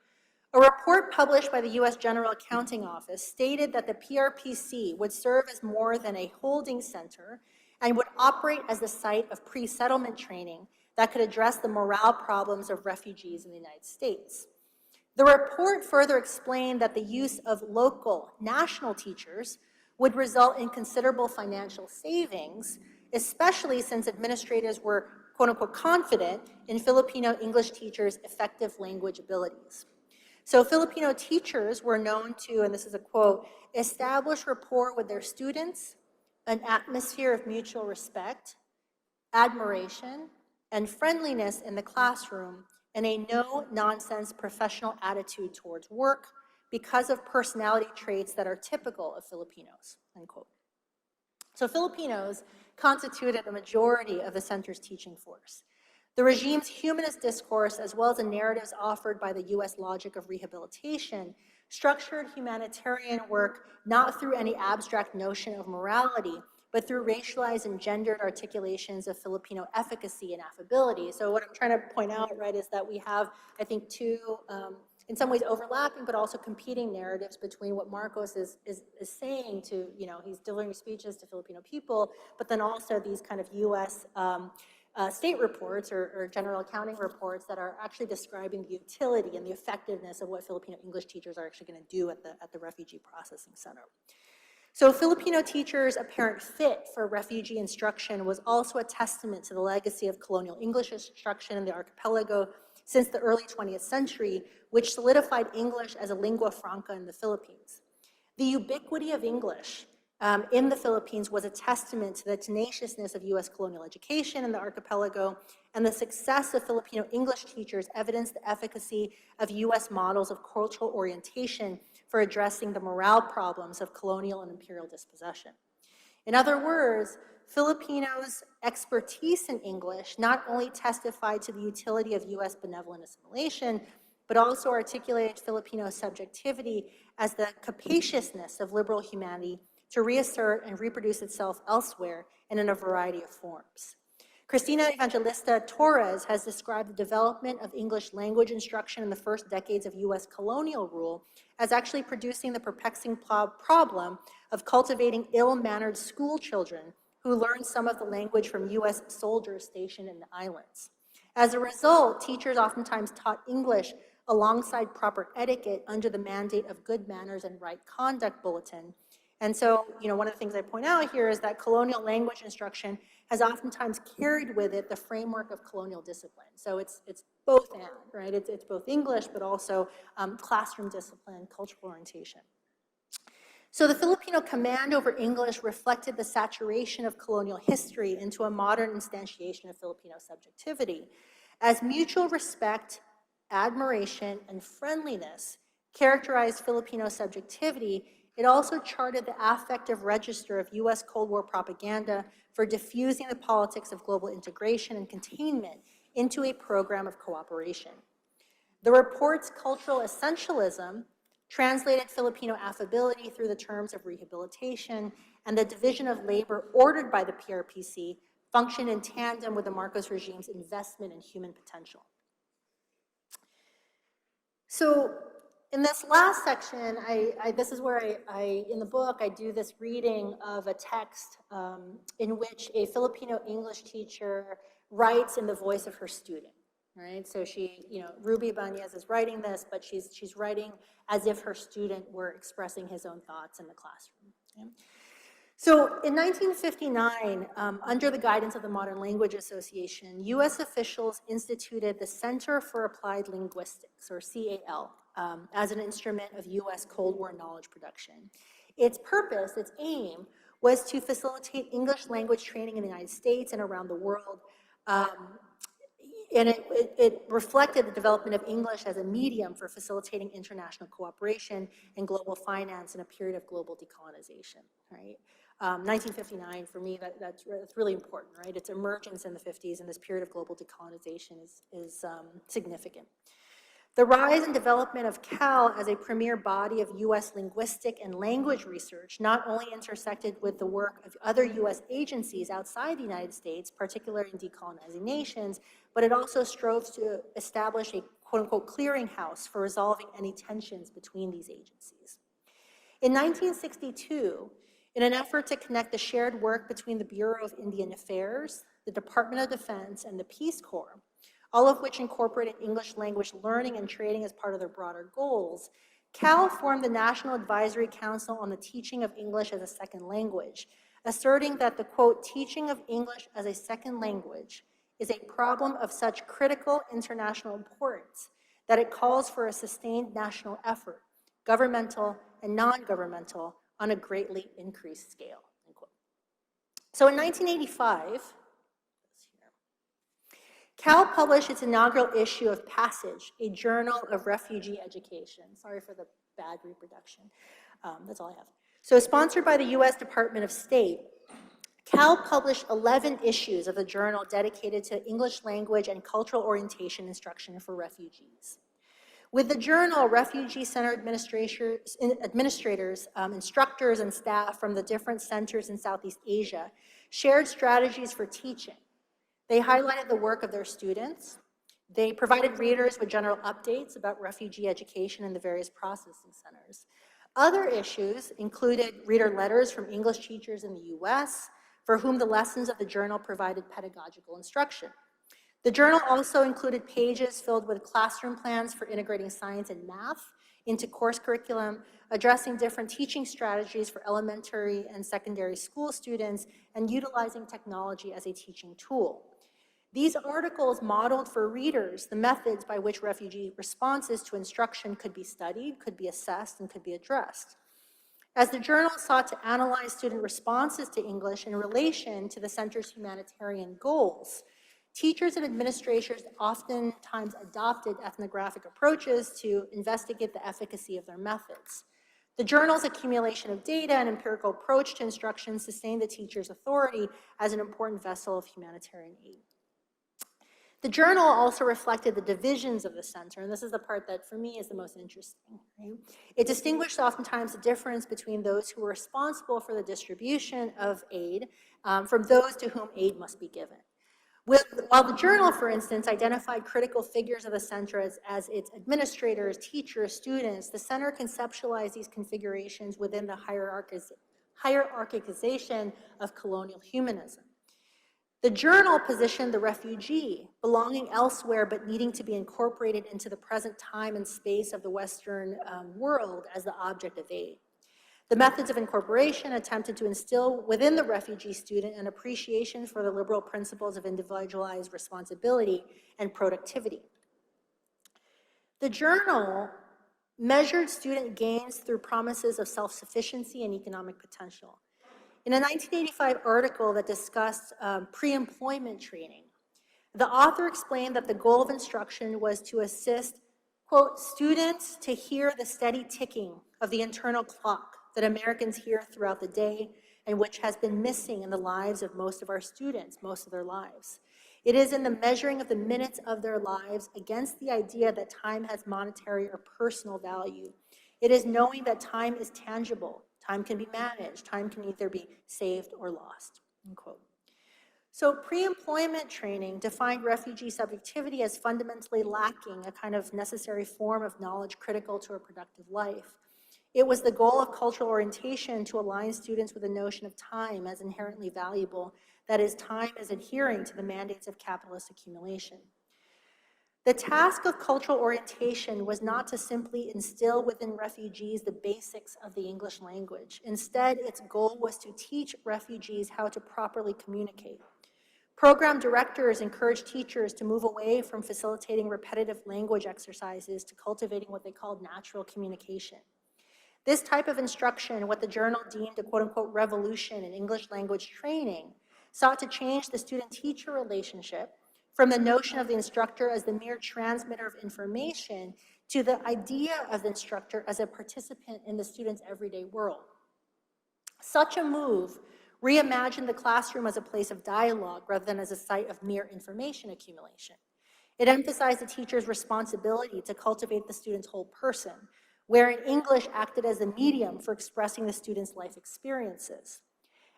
A report published by the U.S. General Accounting Office stated that the PRPC would serve as more than a holding center and would operate as the site of pre-settlement training that could address the morale problems of refugees in the United States. The report further explained that the use of local, national teachers would result in considerable financial savings, especially since administrators were, quote-unquote, confident in Filipino English teachers' effective language abilities. So Filipino teachers were known to, and this is a quote, establish rapport with their students, an atmosphere of mutual respect, admiration, and friendliness in the classroom, and a no-nonsense professional attitude towards work because of personality traits that are typical of Filipinos, end quote. So Filipinos constituted a majority of the center's teaching force. The regime's humanist discourse, as well as the narratives offered by the U.S. logic of rehabilitation, structured humanitarian work not through any abstract notion of morality, but through racialized and gendered articulations of Filipino efficacy and affability. So what I'm trying to point out, right, is that we have, I think, two, in some ways overlapping, but also competing narratives between what Marcos is saying to, he's delivering speeches to Filipino people, but then also these kind of U.S. state reports or general accounting reports that are actually describing the utility and the effectiveness of what Filipino English teachers are actually going to do at the Refugee Processing Center. So Filipino teachers' apparent fit for refugee instruction was also a testament to the legacy of colonial English instruction in the archipelago since the early 20th century, which solidified English as a lingua franca in the Philippines. The ubiquity of English in the Philippines was a testament to the tenaciousness of U.S. colonial education in the archipelago, and the success of Filipino English teachers evidenced the efficacy of U.S. models of cultural orientation for addressing the morale problems of colonial and imperial dispossession. In other words, Filipinos' expertise in English not only testified to the utility of U.S. benevolent assimilation, but also articulated Filipino subjectivity as the capaciousness of liberal humanity to reassert and reproduce itself elsewhere and in a variety of forms. Cristina Evangelista Torres has described the development of English language instruction in the first decades of U.S. colonial rule as actually producing the perplexing problem of cultivating ill-mannered school children who learned some of the language from U.S. soldiers stationed in the islands. As a result, teachers oftentimes taught English alongside proper etiquette under the mandate of good manners and right conduct bulletin. And so, one of the things I point out here is that colonial language instruction has oftentimes carried with it the framework of colonial discipline. So it's both and, right? It's both English, but also classroom discipline, cultural orientation. So the Filipino command over English reflected the saturation of colonial history into a modern instantiation of Filipino subjectivity. As mutual respect, admiration, and friendliness characterized Filipino subjectivity, it also charted the affective register of U.S. Cold War propaganda for diffusing the politics of global integration and containment into a program of cooperation. The report's cultural essentialism translated Filipino affability through the terms of rehabilitation, and the division of labor ordered by the PRPC functioned in tandem with the Marcos regime's investment in human potential. So in this last section, this is where in the book, I do this reading of a text in which a Filipino English teacher writes in the voice of her student, right? So she, Ruby Ibañez is writing this, but she's writing as if her student were expressing his own thoughts in the classroom. Okay? So in 1959, under the guidance of the Modern Language Association, U.S. officials instituted the Center for Applied Linguistics, or CAL, as an instrument of U.S. Cold War knowledge production. Its purpose, its aim, was to facilitate English language training in the United States and around the world, and it reflected the development of English as a medium for facilitating international cooperation and global finance in a period of global decolonization, right? 1959, for me, that's really important, right? Its emergence in the 50s and this period of global decolonization is significant. The rise and development of CAL as a premier body of U.S. linguistic and language research not only intersected with the work of other U.S. agencies outside the United States, particularly in decolonizing nations, but it also strove to establish a quote-unquote clearinghouse for resolving any tensions between these agencies. In 1962, in an effort to connect the shared work between the Bureau of Indian Affairs, the Department of Defense, and the Peace Corps, all of which incorporated English language learning and training as part of their broader goals, CAL formed the National Advisory Council on the Teaching of English as a Second Language, asserting that the, quote, teaching of English as a second language is a problem of such critical international importance that it calls for a sustained national effort, governmental and non-governmental, on a greatly increased scale, end quote. So in 1985, CAL published its inaugural issue of Passage, a journal of refugee education. Sorry for the bad reproduction. That's all I have. So sponsored by the U.S. Department of State, CAL published 11 issues of the journal dedicated to English language and cultural orientation instruction for refugees. With the journal, refugee center administrators, instructors, and staff from the different centers in Southeast Asia shared strategies for teaching. They highlighted the work of their students. They provided readers with general updates about refugee education in the various processing centers. Other issues included reader letters from English teachers in the US, for whom the lessons of the journal provided pedagogical instruction. The journal also included pages filled with classroom plans for integrating science and math into course curriculum, addressing different teaching strategies for elementary and secondary school students, and utilizing technology as a teaching tool. These articles modeled for readers the methods by which refugee responses to instruction could be studied, could be assessed, and could be addressed. As the journal sought to analyze student responses to English in relation to the center's humanitarian goals, teachers and administrators oftentimes adopted ethnographic approaches to investigate the efficacy of their methods. The journal's accumulation of data and empirical approach to instruction sustained the teacher's authority as an important vessel of humanitarian aid. The journal also reflected the divisions of the center, and this is the part that for me is the most interesting. Right? It distinguished oftentimes the difference between those who were responsible for the distribution of aid from those to whom aid must be given. While the journal, for instance, identified critical figures of the center as its administrators, teachers, students, the center conceptualized these configurations within the hierarchization of colonial humanism. The journal positioned the refugee, belonging elsewhere but needing to be incorporated into the present time and space of the Western world, as the object of aid. The methods of incorporation attempted to instill within the refugee student an appreciation for the liberal principles of individualized responsibility and productivity. The journal measured student gains through promises of self-sufficiency and economic potential. In a 1985 article that discussed pre-employment training, the author explained that the goal of instruction was to assist, quote, students to hear the steady ticking of the internal clock that Americans hear throughout the day and which has been missing in the lives of most of our students, most of their lives. It is in the measuring of the minutes of their lives against the idea that time has monetary or personal value. It is knowing that time is tangible. Time can be managed. Time can either be saved or lost, unquote. So pre-employment training defined refugee subjectivity as fundamentally lacking a kind of necessary form of knowledge critical to a productive life. It was the goal of cultural orientation to align students with the notion of time as inherently valuable, that is, time as adhering to the mandates of capitalist accumulation. The task of cultural orientation was not to simply instill within refugees the basics of the English language. Instead, its goal was to teach refugees how to properly communicate. Program directors encouraged teachers to move away from facilitating repetitive language exercises to cultivating what they called natural communication. This type of instruction, what the journal deemed a quote-unquote revolution in English language training, sought to change the student-teacher relationship from the notion of the instructor as the mere transmitter of information to the idea of the instructor as a participant in the student's everyday world. Such a move reimagined the classroom as a place of dialogue rather than as a site of mere information accumulation. It emphasized the teacher's responsibility to cultivate the student's whole person, wherein English acted as a medium for expressing the student's life experiences.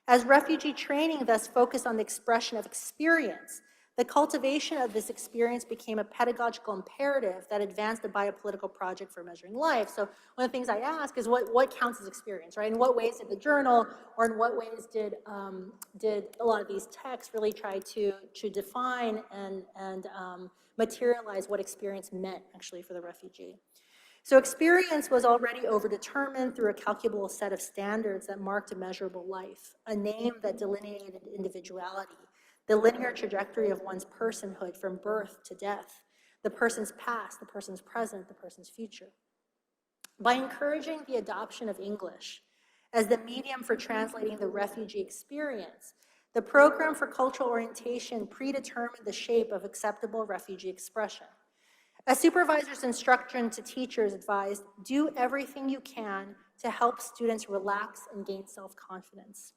As refugee training thus focused on the expression of experience, the cultivation of this experience became a pedagogical imperative that advanced a biopolitical project for measuring life. So one of the things I ask is what counts as experience, right? In what ways did the journal, or in what ways did a lot of these texts really try to define and materialize what experience meant actually for the refugee? So experience was already overdetermined through a calculable set of standards that marked a measurable life, a name that delineated individuality, the linear trajectory of one's personhood from birth to death, the person's past, the person's present, the person's future. By encouraging the adoption of English as the medium for translating the refugee experience, the program for cultural orientation predetermined the shape of acceptable refugee expression. A supervisor's instruction to teachers advised, do everything you can to help students relax and gain self-confidence.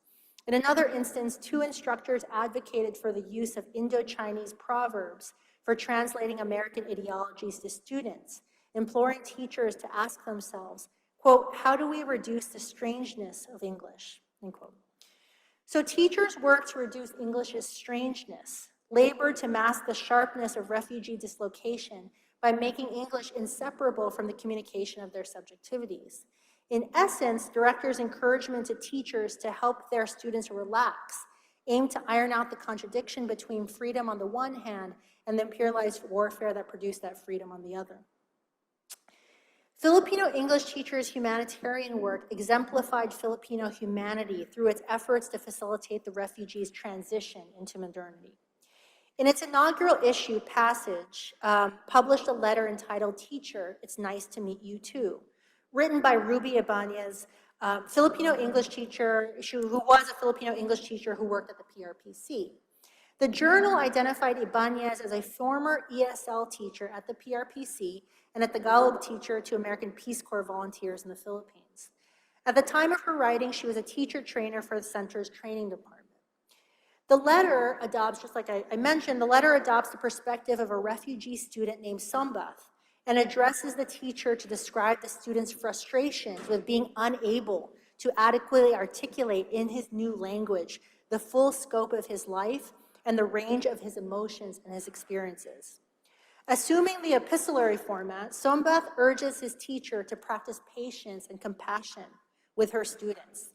In another instance, two instructors advocated for the use of Indo-Chinese proverbs for translating American ideologies to students, imploring teachers to ask themselves, quote, how do we reduce the strangeness of English, end quote. So teachers worked to reduce English's strangeness, labored to mask the sharpness of refugee dislocation by making English inseparable from the communication of their subjectivities. In essence, directors' encouragement to teachers to help their students relax aimed to iron out the contradiction between freedom on the one hand and the imperialized warfare that produced that freedom on the other. Filipino English teachers' humanitarian work exemplified Filipino humanity through its efforts to facilitate the refugees' transition into modernity. In its inaugural issue, Passage published a letter entitled "Teacher, It's Nice to Meet You Too," written by Ruby Ibañez, Filipino English teacher, who was a Filipino English teacher who worked at the PRPC. The journal identified Ibañez as a former ESL teacher at the PRPC and a Tagalog teacher to American Peace Corps volunteers in the Philippines. At the time of her writing, she was a teacher trainer for the center's training department. The letter adopts, just like I mentioned, the letter adopts the perspective of a refugee student named Sombath and addresses the teacher to describe the student's frustrations with being unable to adequately articulate in his new language the full scope of his life and the range of his emotions and his experiences. Assuming the epistolary format, Sombath urges his teacher to practice patience and compassion with her students.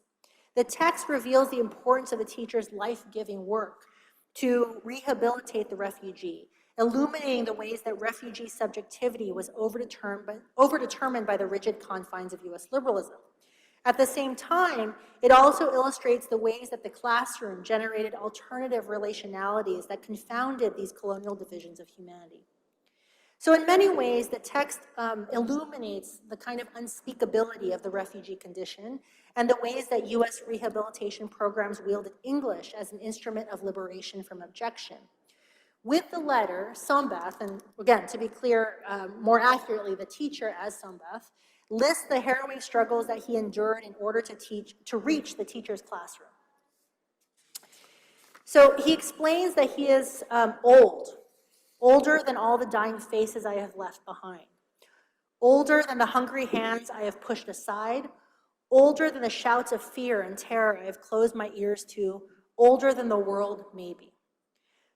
The text reveals the importance of the teacher's life-giving work to rehabilitate the refugee, illuminating the ways that refugee subjectivity was overdetermined by the rigid confines of US liberalism. At the same time, it also illustrates the ways that the classroom generated alternative relationalities that confounded these colonial divisions of humanity. So in many ways, the text illuminates the kind of unspeakability of the refugee condition and the ways that US rehabilitation programs wielded English as an instrument of liberation from objection. With the letter, Sombath, and again, to be clear, more accurately, the teacher as Sombath, lists the harrowing struggles that he endured in order to reach the teacher's classroom. So he explains that he is older than all the dying faces I have left behind, older than the hungry hands I have pushed aside, older than the shouts of fear and terror I have closed my ears to, older than the world maybe.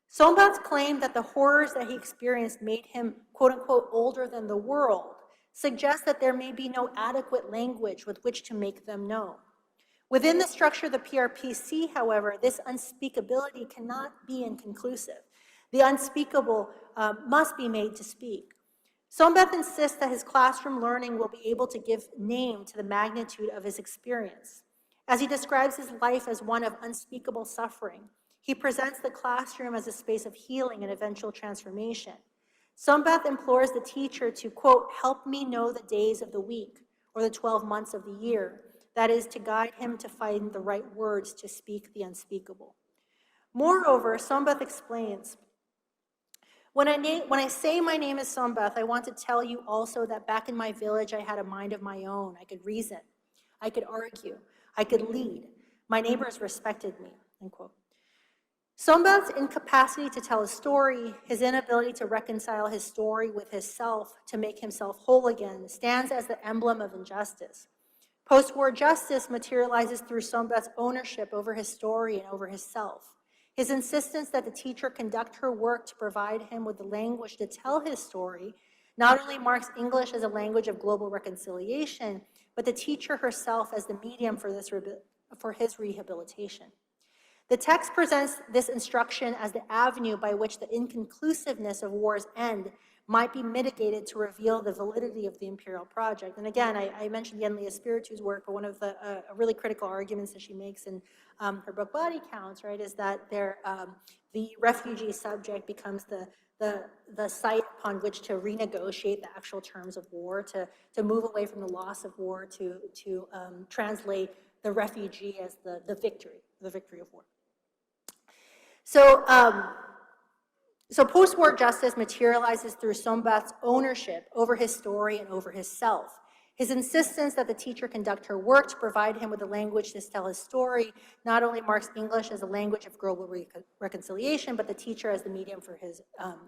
Sombath's claim that the horrors that he experienced made him, quote unquote, older than the world suggests that there may be no adequate language with which to make them known. Within the structure of the PRPC, however, this unspeakability cannot be inconclusive. The unspeakable must be made to speak. Sombath insists that his classroom learning will be able to give name to the magnitude of his experience. As he describes his life as one of unspeakable suffering, he presents the classroom as a space of healing and eventual transformation. Sombath implores the teacher to, quote, help me know the days of the week or the 12 months of the year, that is, to guide him to find the right words to speak the unspeakable. Moreover, Sombath explains, when I say my name is Sombath, I want to tell you also that back in my village, I had a mind of my own. I could reason, I could argue, I could lead. My neighbors respected me, end quote. Sombath's incapacity to tell a story, his inability to reconcile his story with his self to make himself whole again, stands as the emblem of injustice. Post-war justice materializes through Sombath's ownership over his story and over his self. His insistence that the teacher conduct her work to provide him with the language to tell his story not only marks English as a language of global reconciliation, but the teacher herself as the medium for his rehabilitation. The text presents this instruction as the avenue by which the inconclusiveness of war's end might be mitigated to reveal the validity of the imperial project. And again, I mentioned Yenli Espiritu's work, but one of the really critical arguments that she makes in her book Body Counts, right, is that the refugee subject becomes the site upon which to renegotiate the actual terms of war, to move away from the loss of war, to translate the refugee as the victory of war. So post-war justice materializes through Sombath's ownership over his story and over his self. His insistence that the teacher conduct her work to provide him with a language to tell his story not only marks English as a language of global reconciliation, but the teacher as the medium for his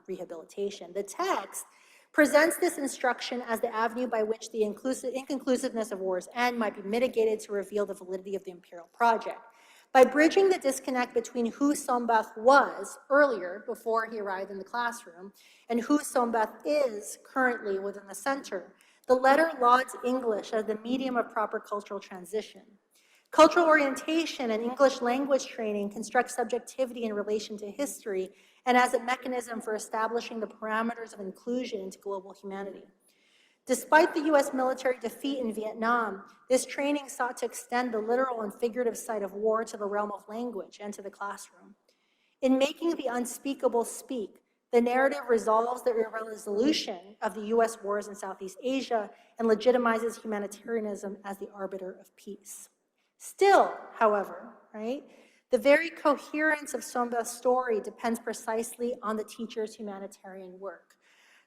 rehabilitation. The text presents this instruction as the avenue by which the inconclusiveness of war's end might be mitigated to reveal the validity of the imperial project. By bridging the disconnect between who Sombath was earlier, before he arrived in the classroom, and who Sombath is currently within the center, the letter lauds English as the medium of proper cultural transition. Cultural orientation and English language training construct subjectivity in relation to history and as a mechanism for establishing the parameters of inclusion into global humanity. Despite the US military defeat in Vietnam, this training sought to extend the literal and figurative side of war to the realm of language and to the classroom. In making the unspeakable speak, the narrative resolves the irresolution of the US wars in Southeast Asia and legitimizes humanitarianism as the arbiter of peace. Still, however, right, the very coherence of Sombath's story depends precisely on the teacher's humanitarian work.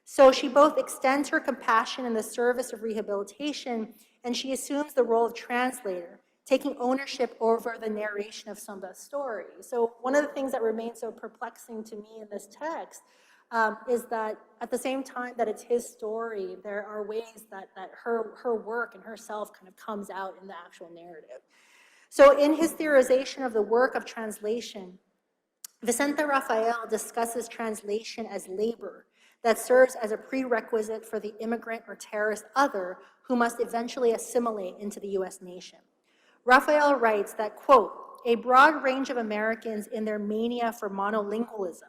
So she both extends her compassion in the service of rehabilitation, and she assumes the role of translator, taking ownership over the narration of Sombath's story. So one of the things that remains so perplexing to me in this text is that at the same time that it's his story, there are ways that her work and herself kind of comes out in the actual narrative. So in his theorization of the work of translation, Vicente Rafael discusses translation as labor that serves as a prerequisite for the immigrant or terrorist other who must eventually assimilate into the US nation. Rafael writes that, quote, a broad range of Americans in their mania for monolingualism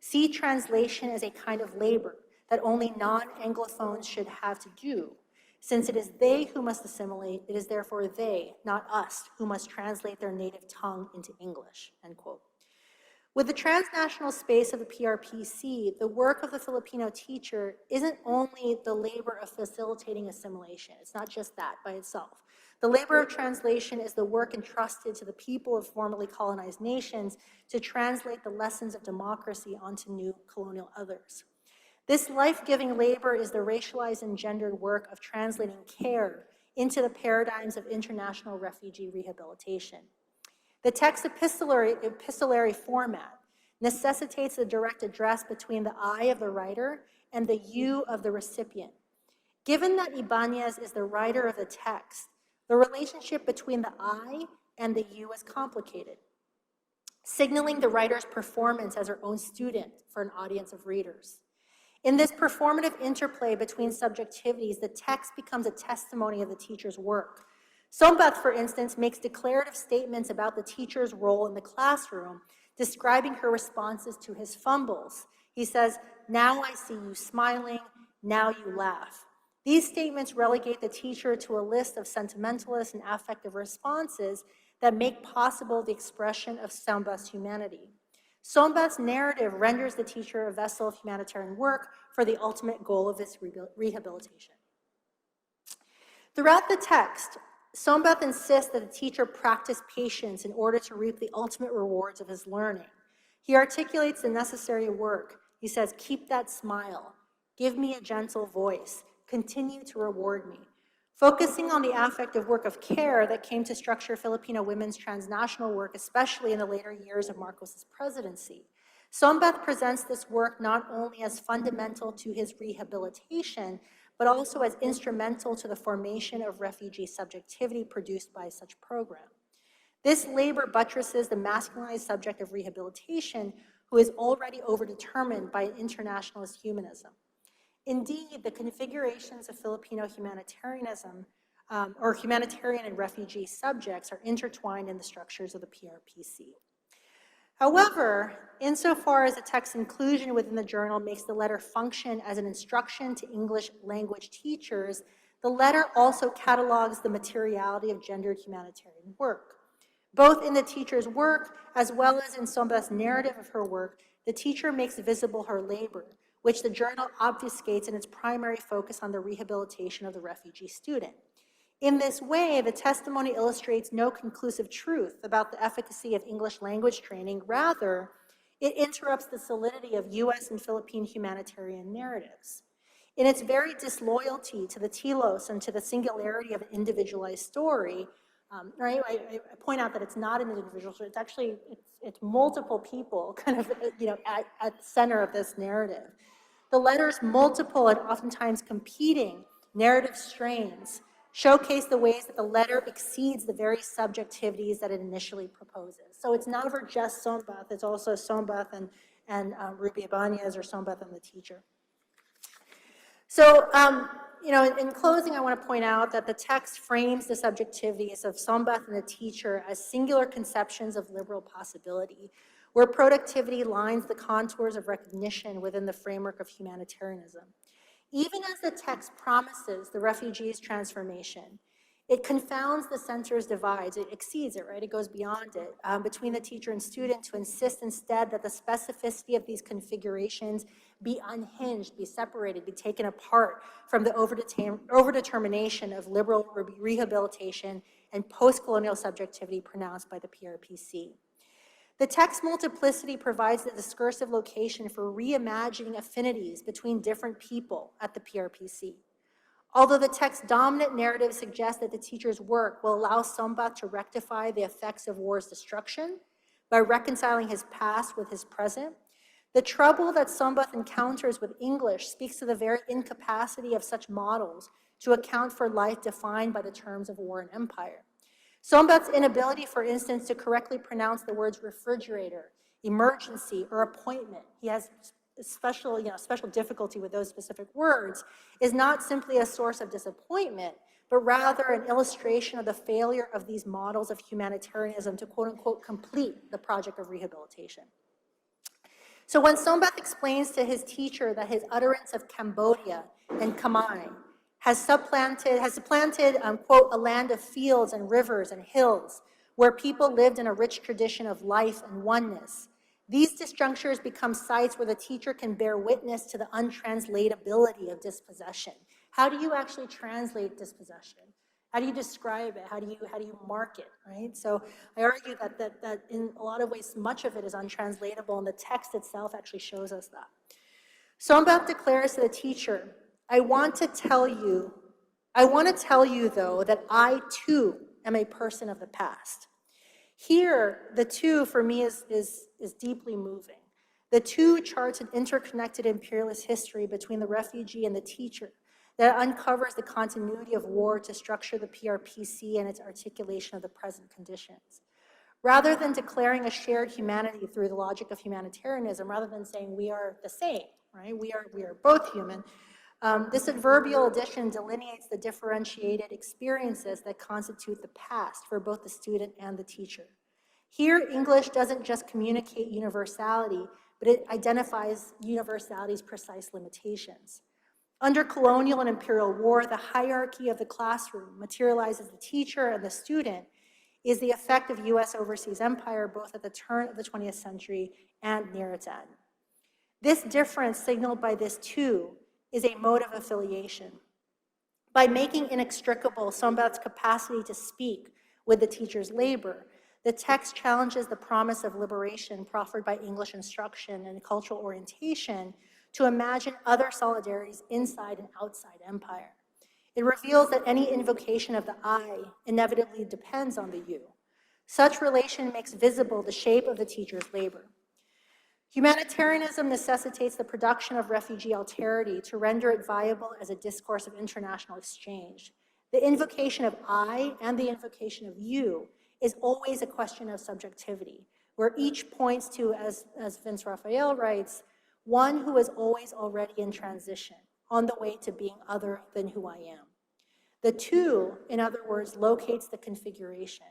see translation as a kind of labor that only non-Anglophones should have to do. Since it is they who must assimilate, it is therefore they, not us, who must translate their native tongue into English, end quote. With the transnational space of the PRPC, the work of the Filipino teacher isn't only the labor of facilitating assimilation. It's not just that by itself. The labor of translation is the work entrusted to the people of formerly colonized nations to translate the lessons of democracy onto new colonial others. This life-giving labor is the racialized and gendered work of translating care into the paradigms of international refugee rehabilitation. The text epistolary format necessitates a direct address between the I of the writer and the you of the recipient. Given that Ibañez is the writer of the text, the relationship between the I and the you is complicated, signaling the writer's performance as her own student for an audience of readers. In this performative interplay between subjectivities, the text becomes a testimony of the teacher's work. Sombath, for instance, makes declarative statements about the teacher's role in the classroom, describing her responses to his fumbles. He says, now I see you smiling, now you laugh. These statements relegate the teacher to a list of sentimentalist and affective responses that make possible the expression of Sombath's humanity. Sombath's narrative renders the teacher a vessel of humanitarian work for the ultimate goal of his rehabilitation. Throughout the text, Sombath insists that the teacher practice patience in order to reap the ultimate rewards of his learning. He articulates the necessary work. He says, keep that smile, give me a gentle voice, continue to reward me. Focusing on the affective work of care that came to structure Filipino women's transnational work, especially in the later years of Marcos's presidency. Sombath presents this work not only as fundamental to his rehabilitation, but also as instrumental to the formation of refugee subjectivity produced by such program. This labor buttresses the masculinized subject of rehabilitation, who is already overdetermined by internationalist humanism. Indeed, the configurations of Filipino humanitarianism, or humanitarian and refugee subjects, are intertwined in the structures of the PRPC. However, insofar as the text inclusion within the journal makes the letter function as an instruction to English language teachers, the letter also catalogs the materiality of gendered humanitarian work. Both in the teacher's work, as well as in Sombath's narrative of her work, the teacher makes visible her labor, which the journal obfuscates in its primary focus on the rehabilitation of the refugee student. In this way, the testimony illustrates no conclusive truth about the efficacy of English language training. Rather, it interrupts the solidity of US and Philippine humanitarian narratives. In its very disloyalty to the telos and to the singularity of an individualized story, right? I point out that it's not an individual story. It's actually, it's multiple people kind of, at the center of this narrative. The letter's multiple and oftentimes competing narrative strains showcase the ways that the letter exceeds the very subjectivities that it initially proposes. So it's never just Sombath, it's also Sombath and Ruby Ibañez, or Sombath and the teacher. So In closing, I want to point out that the text frames the subjectivities of Sombath and the teacher as singular conceptions of liberal possibility, where productivity lines the contours of recognition within the framework of humanitarianism. Even as the text promises the refugee's transformation, it confounds the center's divides. It exceeds it, right? It goes beyond it between the teacher and student to insist instead that the specificity of these configurations be unhinged, be separated, be taken apart from the overdetermination of liberal rehabilitation and post-colonial subjectivity pronounced by the PRPC. The text multiplicity provides the discursive location for reimagining affinities between different people at the PRPC. Although the text's dominant narrative suggests that the teacher's work will allow Sombath to rectify the effects of war's destruction by reconciling his past with his present, the trouble that Sombath encounters with English speaks to the very incapacity of such models to account for life defined by the terms of war and empire. Sombath's inability, for instance, to correctly pronounce the words refrigerator, emergency, or appointment, he has special difficulty with those specific words, is not simply a source of disappointment, but rather an illustration of the failure of these models of humanitarianism to quote unquote complete the project of rehabilitation. So when Sombath explains to his teacher that his utterance of Cambodia and Khmer has supplanted, quote, a land of fields and rivers and hills where people lived in a rich tradition of life and oneness, these disjunctures become sites where the teacher can bear witness to the untranslatability of dispossession. How do you actually translate dispossession? How do you describe it? How do you mark it, right? So I argue that in a lot of ways, much of it is untranslatable, and the text itself actually shows us that. Sombath declares to the teacher, I want to tell you, though, that I too am a person of the past. Here, the two, for me, is deeply moving. The two charts an interconnected imperialist history between the refugee and the teacher that uncovers the continuity of war to structure the PRPC and its articulation of the present conditions. Rather than declaring a shared humanity through the logic of humanitarianism, rather than saying we are the same, right? We are both human. This adverbial addition delineates the differentiated experiences that constitute the past for both the student and the teacher. Here, English doesn't just communicate universality, but it identifies universality's precise limitations. Under colonial and imperial war, the hierarchy of the classroom materializes the teacher and the student is the effect of US overseas empire, both at the turn of the 20th century and near its end. This difference signaled by this too is a mode of affiliation. By making inextricable Sombath's capacity to speak with the teacher's labor, the text challenges the promise of liberation proffered by English instruction and cultural orientation to imagine other solidarities inside and outside empire. It reveals that any invocation of the I inevitably depends on the you. Such relation makes visible the shape of the teacher's labor. Humanitarianism necessitates the production of refugee alterity to render it viable as a discourse of international exchange. The invocation of I and the invocation of you is always a question of subjectivity, where each points to, as Vince Raphael writes, one who is always already in transition, on the way to being other than who I am. The two, in other words, locates the configuration.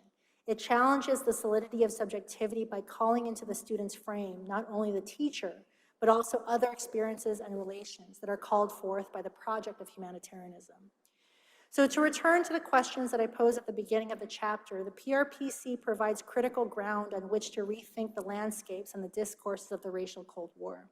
It challenges the solidity of subjectivity by calling into the student's frame not only the teacher, but also other experiences and relations that are called forth by the project of humanitarianism. So to return to the questions that I posed at the beginning of the chapter, the PRPC provides critical ground on which to rethink the landscapes and the discourses of the racial Cold War.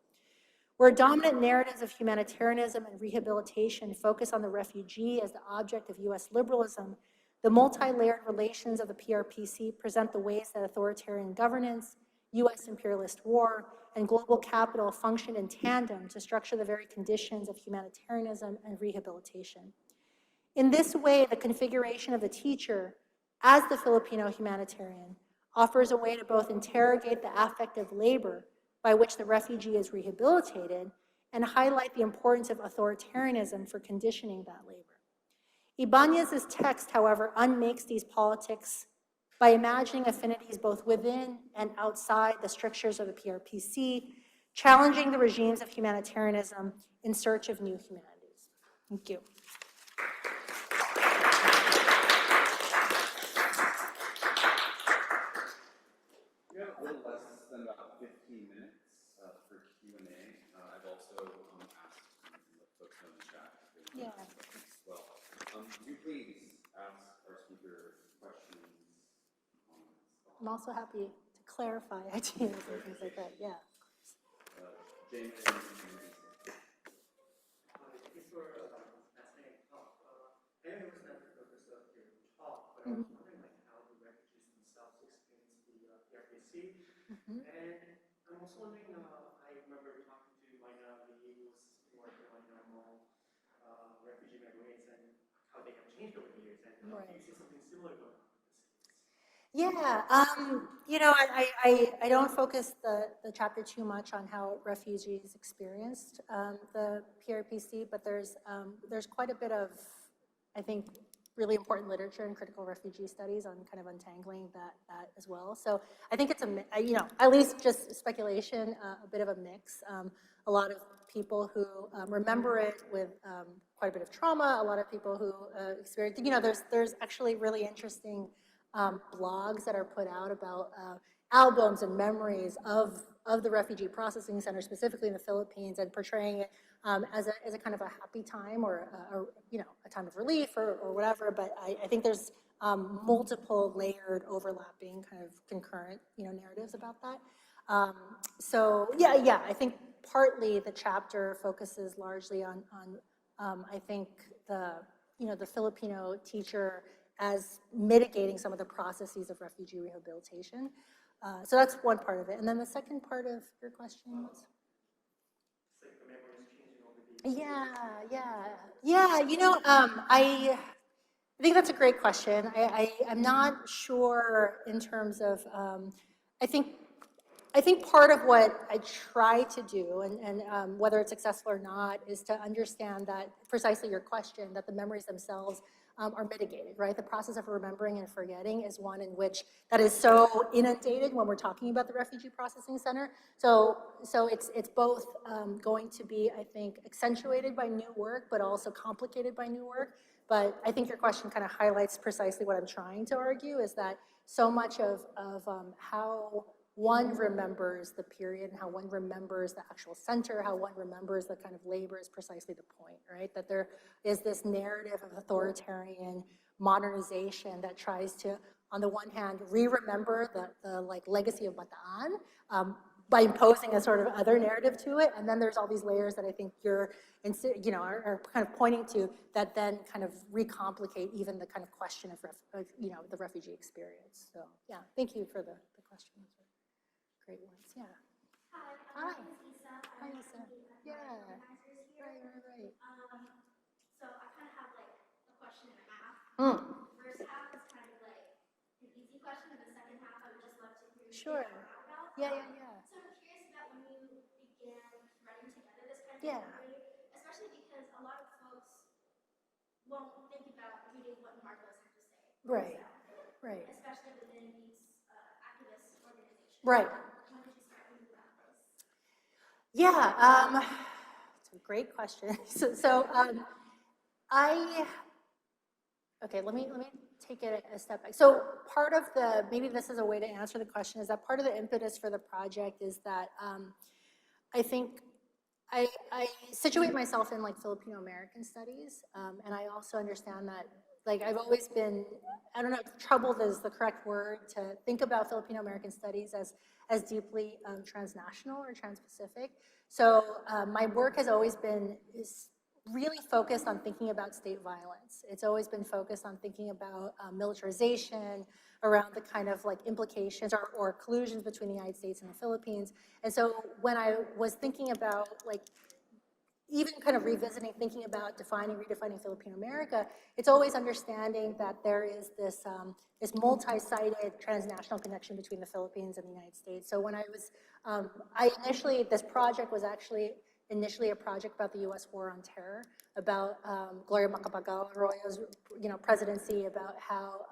Where dominant narratives of humanitarianism and rehabilitation focus on the refugee as the object of US liberalism, the multi-layered relations of the PRPC present the ways that authoritarian governance, US imperialist war, and global capital function in tandem to structure the very conditions of humanitarianism and rehabilitation. In this way, the configuration of the teacher as the Filipino humanitarian offers a way to both interrogate the affective labor by which the refugee is rehabilitated and highlight the importance of authoritarianism for conditioning that labor. Ibañez's text, however, unmakes these politics by imagining affinities both within and outside the strictures of the PRPC, challenging the regimes of humanitarianism in search of new humanities. Thank you. I'm also happy to clarify ideas and things like that, yeah. James? I know it was not the purpose of your talk, but I was wondering like how the refugees themselves experience the PRPC. And I'm also wondering, I remember talking to Maina, who was working on Morong refugee migrants and how they have changed over the years. And do you see something similar going on? Yeah, I don't focus the chapter too much on how refugees experienced the PRPC, but there's quite a bit of, I think, really important literature in critical refugee studies on kind of untangling that as well. So I think it's at least just speculation, a bit of a mix. A lot of people who remember it with quite a bit of trauma, a lot of people who experience, there's actually really interesting blogs that are put out about albums and memories of the Refugee Processing Center, specifically in the Philippines, and portraying it as a kind of a happy time or a time of relief or whatever. But I think there's multiple layered, overlapping, kind of concurrent narratives about that. So yeah, I think partly the chapter focuses largely on I think the Filipino teacher as mitigating some of the processes of refugee rehabilitation. So that's one part of it. And then the second part of your question was? It's like the memories changing over the years. Yeah. I think that's a great question. I'm not sure in terms of, I think part of what I try to do, and whether it's successful or not, is to understand that, precisely your question, that the memories themselves are mitigated, right? The process of remembering and forgetting is one in which that is so inundated when we're talking about the Refugee Processing Center. So it's both going to be, I think, accentuated by new work, but also complicated by new work. But I think your question kind of highlights precisely what I'm trying to argue, is that so much of how one remembers the period and how one remembers the actual center, how one remembers the kind of labor is precisely the point, right? That there is this narrative of authoritarian modernization that tries to, on the one hand, re-remember the like legacy of Bataan by imposing a sort of other narrative to it, and then there's all these layers that I think are kind of pointing to that then kind of recomplicate even the kind of question of the refugee experience. So yeah, thank you for the question. Great ones, yeah. Hi, my name is Lisa. Hi, Lisa. Yeah. Right. So I kind of have like a question and a half. Mm. The first half is kind of like an easy question, and the second half I would just love to hear you Sure. think out about. Yeah. So I'm curious about when you began threading together this kind of Yeah. memory, especially because a lot of folks won't think about reading what Marcos had to say. Right. Especially within these activist organizations. Right. When did you start thinking about this? Yeah, it's a great question. Okay, let me take it a step back. So part of maybe this is a way to answer the question, is that part of the impetus for the project is that I think I situate myself in like Filipino American studies, and I also understand that like I've always been, I don't know if troubled is the correct word, to think about Filipino American studies as deeply transnational or transpacific. So my work has always been really focused on thinking about state violence. It's always been focused on thinking about militarization, around the kind of like implications or collusions between the United States and the Philippines. And so when I was thinking about like even kind of revisiting, thinking about defining, redefining Filipino America, it's always understanding that there is this multi-sided transnational connection between the Philippines and the United States. So when I was, this project was actually initially a project about the U.S. war on terror, about Gloria Macapagal-Arroyo's presidency, about how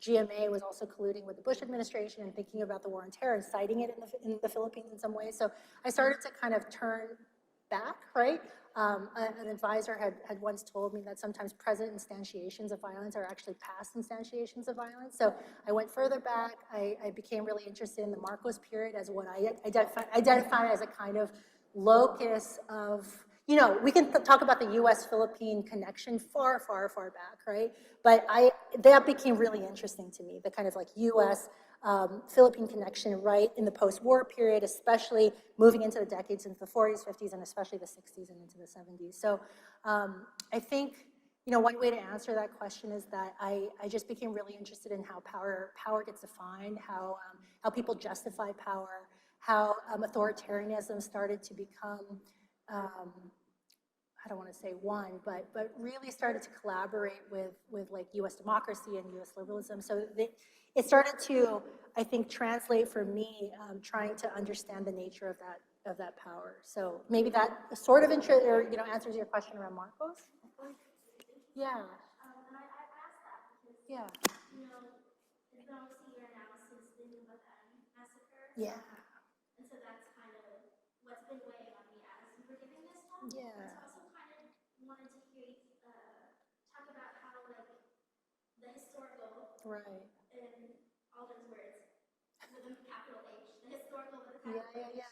GMA was also colluding with the Bush administration and thinking about the war on terror and citing it in the Philippines in some ways. So I started to kind of turn back, right? An advisor had once told me that sometimes present instantiations of violence are actually past instantiations of violence. So I went further back. I became really interested in the Marcos period as what I identify as a kind of locus of, we can talk about the US-Philippine connection far, far, far back, right? But that became really interesting to me, the kind of like US Philippine connection right in the post-war period, especially moving into the decades into the 40s, 50s, and especially the 60s and into the 70s. So I think, you know, one way to answer that question is that I just became really interested in how power gets defined, how people justify power, how authoritarianism started to become, I don't want to say one, but really started to collaborate with like U.S. democracy and U.S. liberalism. So it started to, I think, translate for me, trying to understand the nature of that power. So maybe that sort of answers your question around Marcos. Yeah. And I asked that because, Yeah. you know, it's been almost a year now since the Bataan massacre. Yeah. And so that's kind of what's been weighing on me as you were giving this talk. Yeah. And so I also kind of wanted to hear you talk about how, like, the historical, Right. in all those words, with a capital H, the historical with a capital H,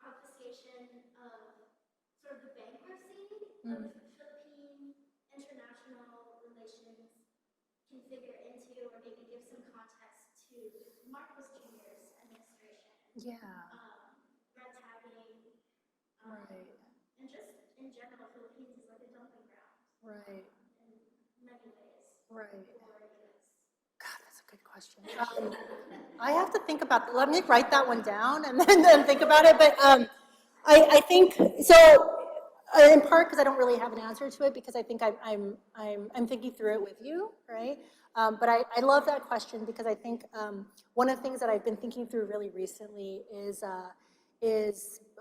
obfuscation of sort of the bankruptcy of Philippine international relations can figure into, or maybe give some context to Marcos Jr.'s administration. Yeah. Red tagging, Right. and just in general, Philippines is like a dumping ground. Right. In many ways. Right. Or it is. God, that's a good question. I have to think about that. Let me write that one down and then think about it. But I think so. In part because I don't really have an answer to it, because I think I'm thinking through it with you, right? But I love that question because I think one of the things that I've been thinking through really recently is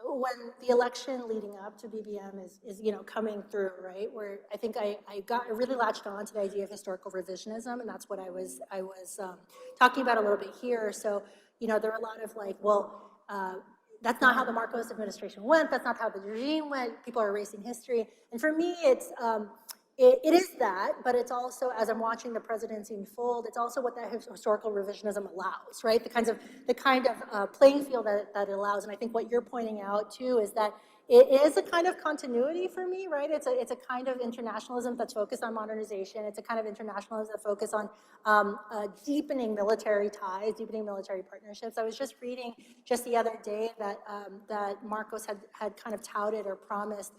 when the election leading up to BBM is coming through, right? Where I think I really latched on to the idea of historical revisionism, and that's what I was talking about a little bit here. So there are a lot of like, well, that's not how the Marcos administration went. That's not how the regime went. People are erasing history, and for me, it is that, but it's also, as I'm watching the presidency unfold, it's also what that historical revisionism allows, right? The kind of playing field that it allows, and I think what you're pointing out too is that it is a kind of continuity for me, right? It's a kind of internationalism that's focused on modernization. It's a kind of internationalism that focused on deepening military ties, deepening military partnerships. I was just reading just the other day that Marcos had kind of touted or promised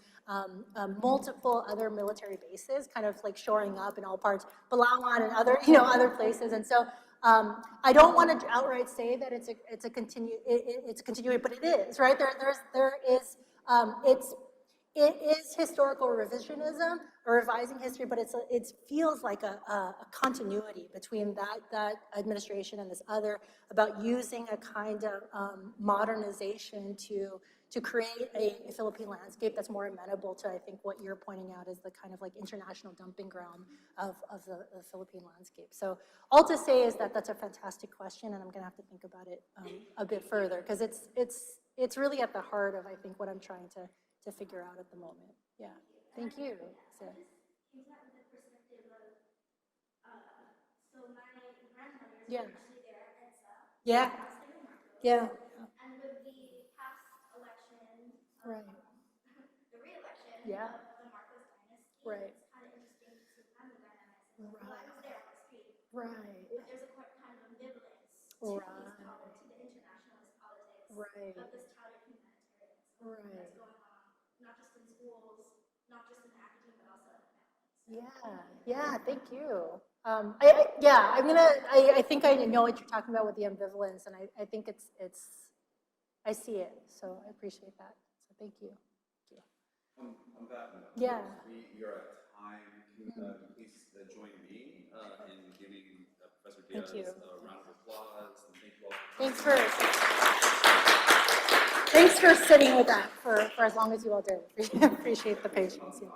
multiple other military bases, kind of like shoring up in all parts, Palawan and other places. And so I don't want to outright say that it's a continuity, but it is, right? It is historical revisionism or revising history, but it feels like a continuity between that administration and this other, about using a kind of modernization to create a Philippine landscape that's more amenable to, I think, what you're pointing out as the kind of like international dumping ground of the Philippine landscape. So all to say is that that's a fantastic question, and I'm going to have to think about it a bit further, because it's really at the heart of, I think, what I'm trying to figure out at the moment. Yeah, thank you. So. I just came to that with the perspective of, so my grandmothers Yeah. were actually there at EDSA. Yeah. Yeah. And with the past election, Right. the re-election Yeah. of the Marcos dynasty, Right. it's kind of interesting to see family dynamics. And well, I was there on the street. Right. But there's a kind of ambivalence to Right. to the internationalist politics Right. of this touted humanitarianism Right. that's going on, not just in schools, not just in academia, but also in families. Yeah, thank you. I think I know what you're talking about with the ambivalence, and I think I see it, so I appreciate that. So thank you. On that note, Yeah. we are at time. Can you please join me in giving Professor Diaz a round of applause, and thank you all. Thanks for sitting with that for as long as you all did. Appreciate the patience. Yeah.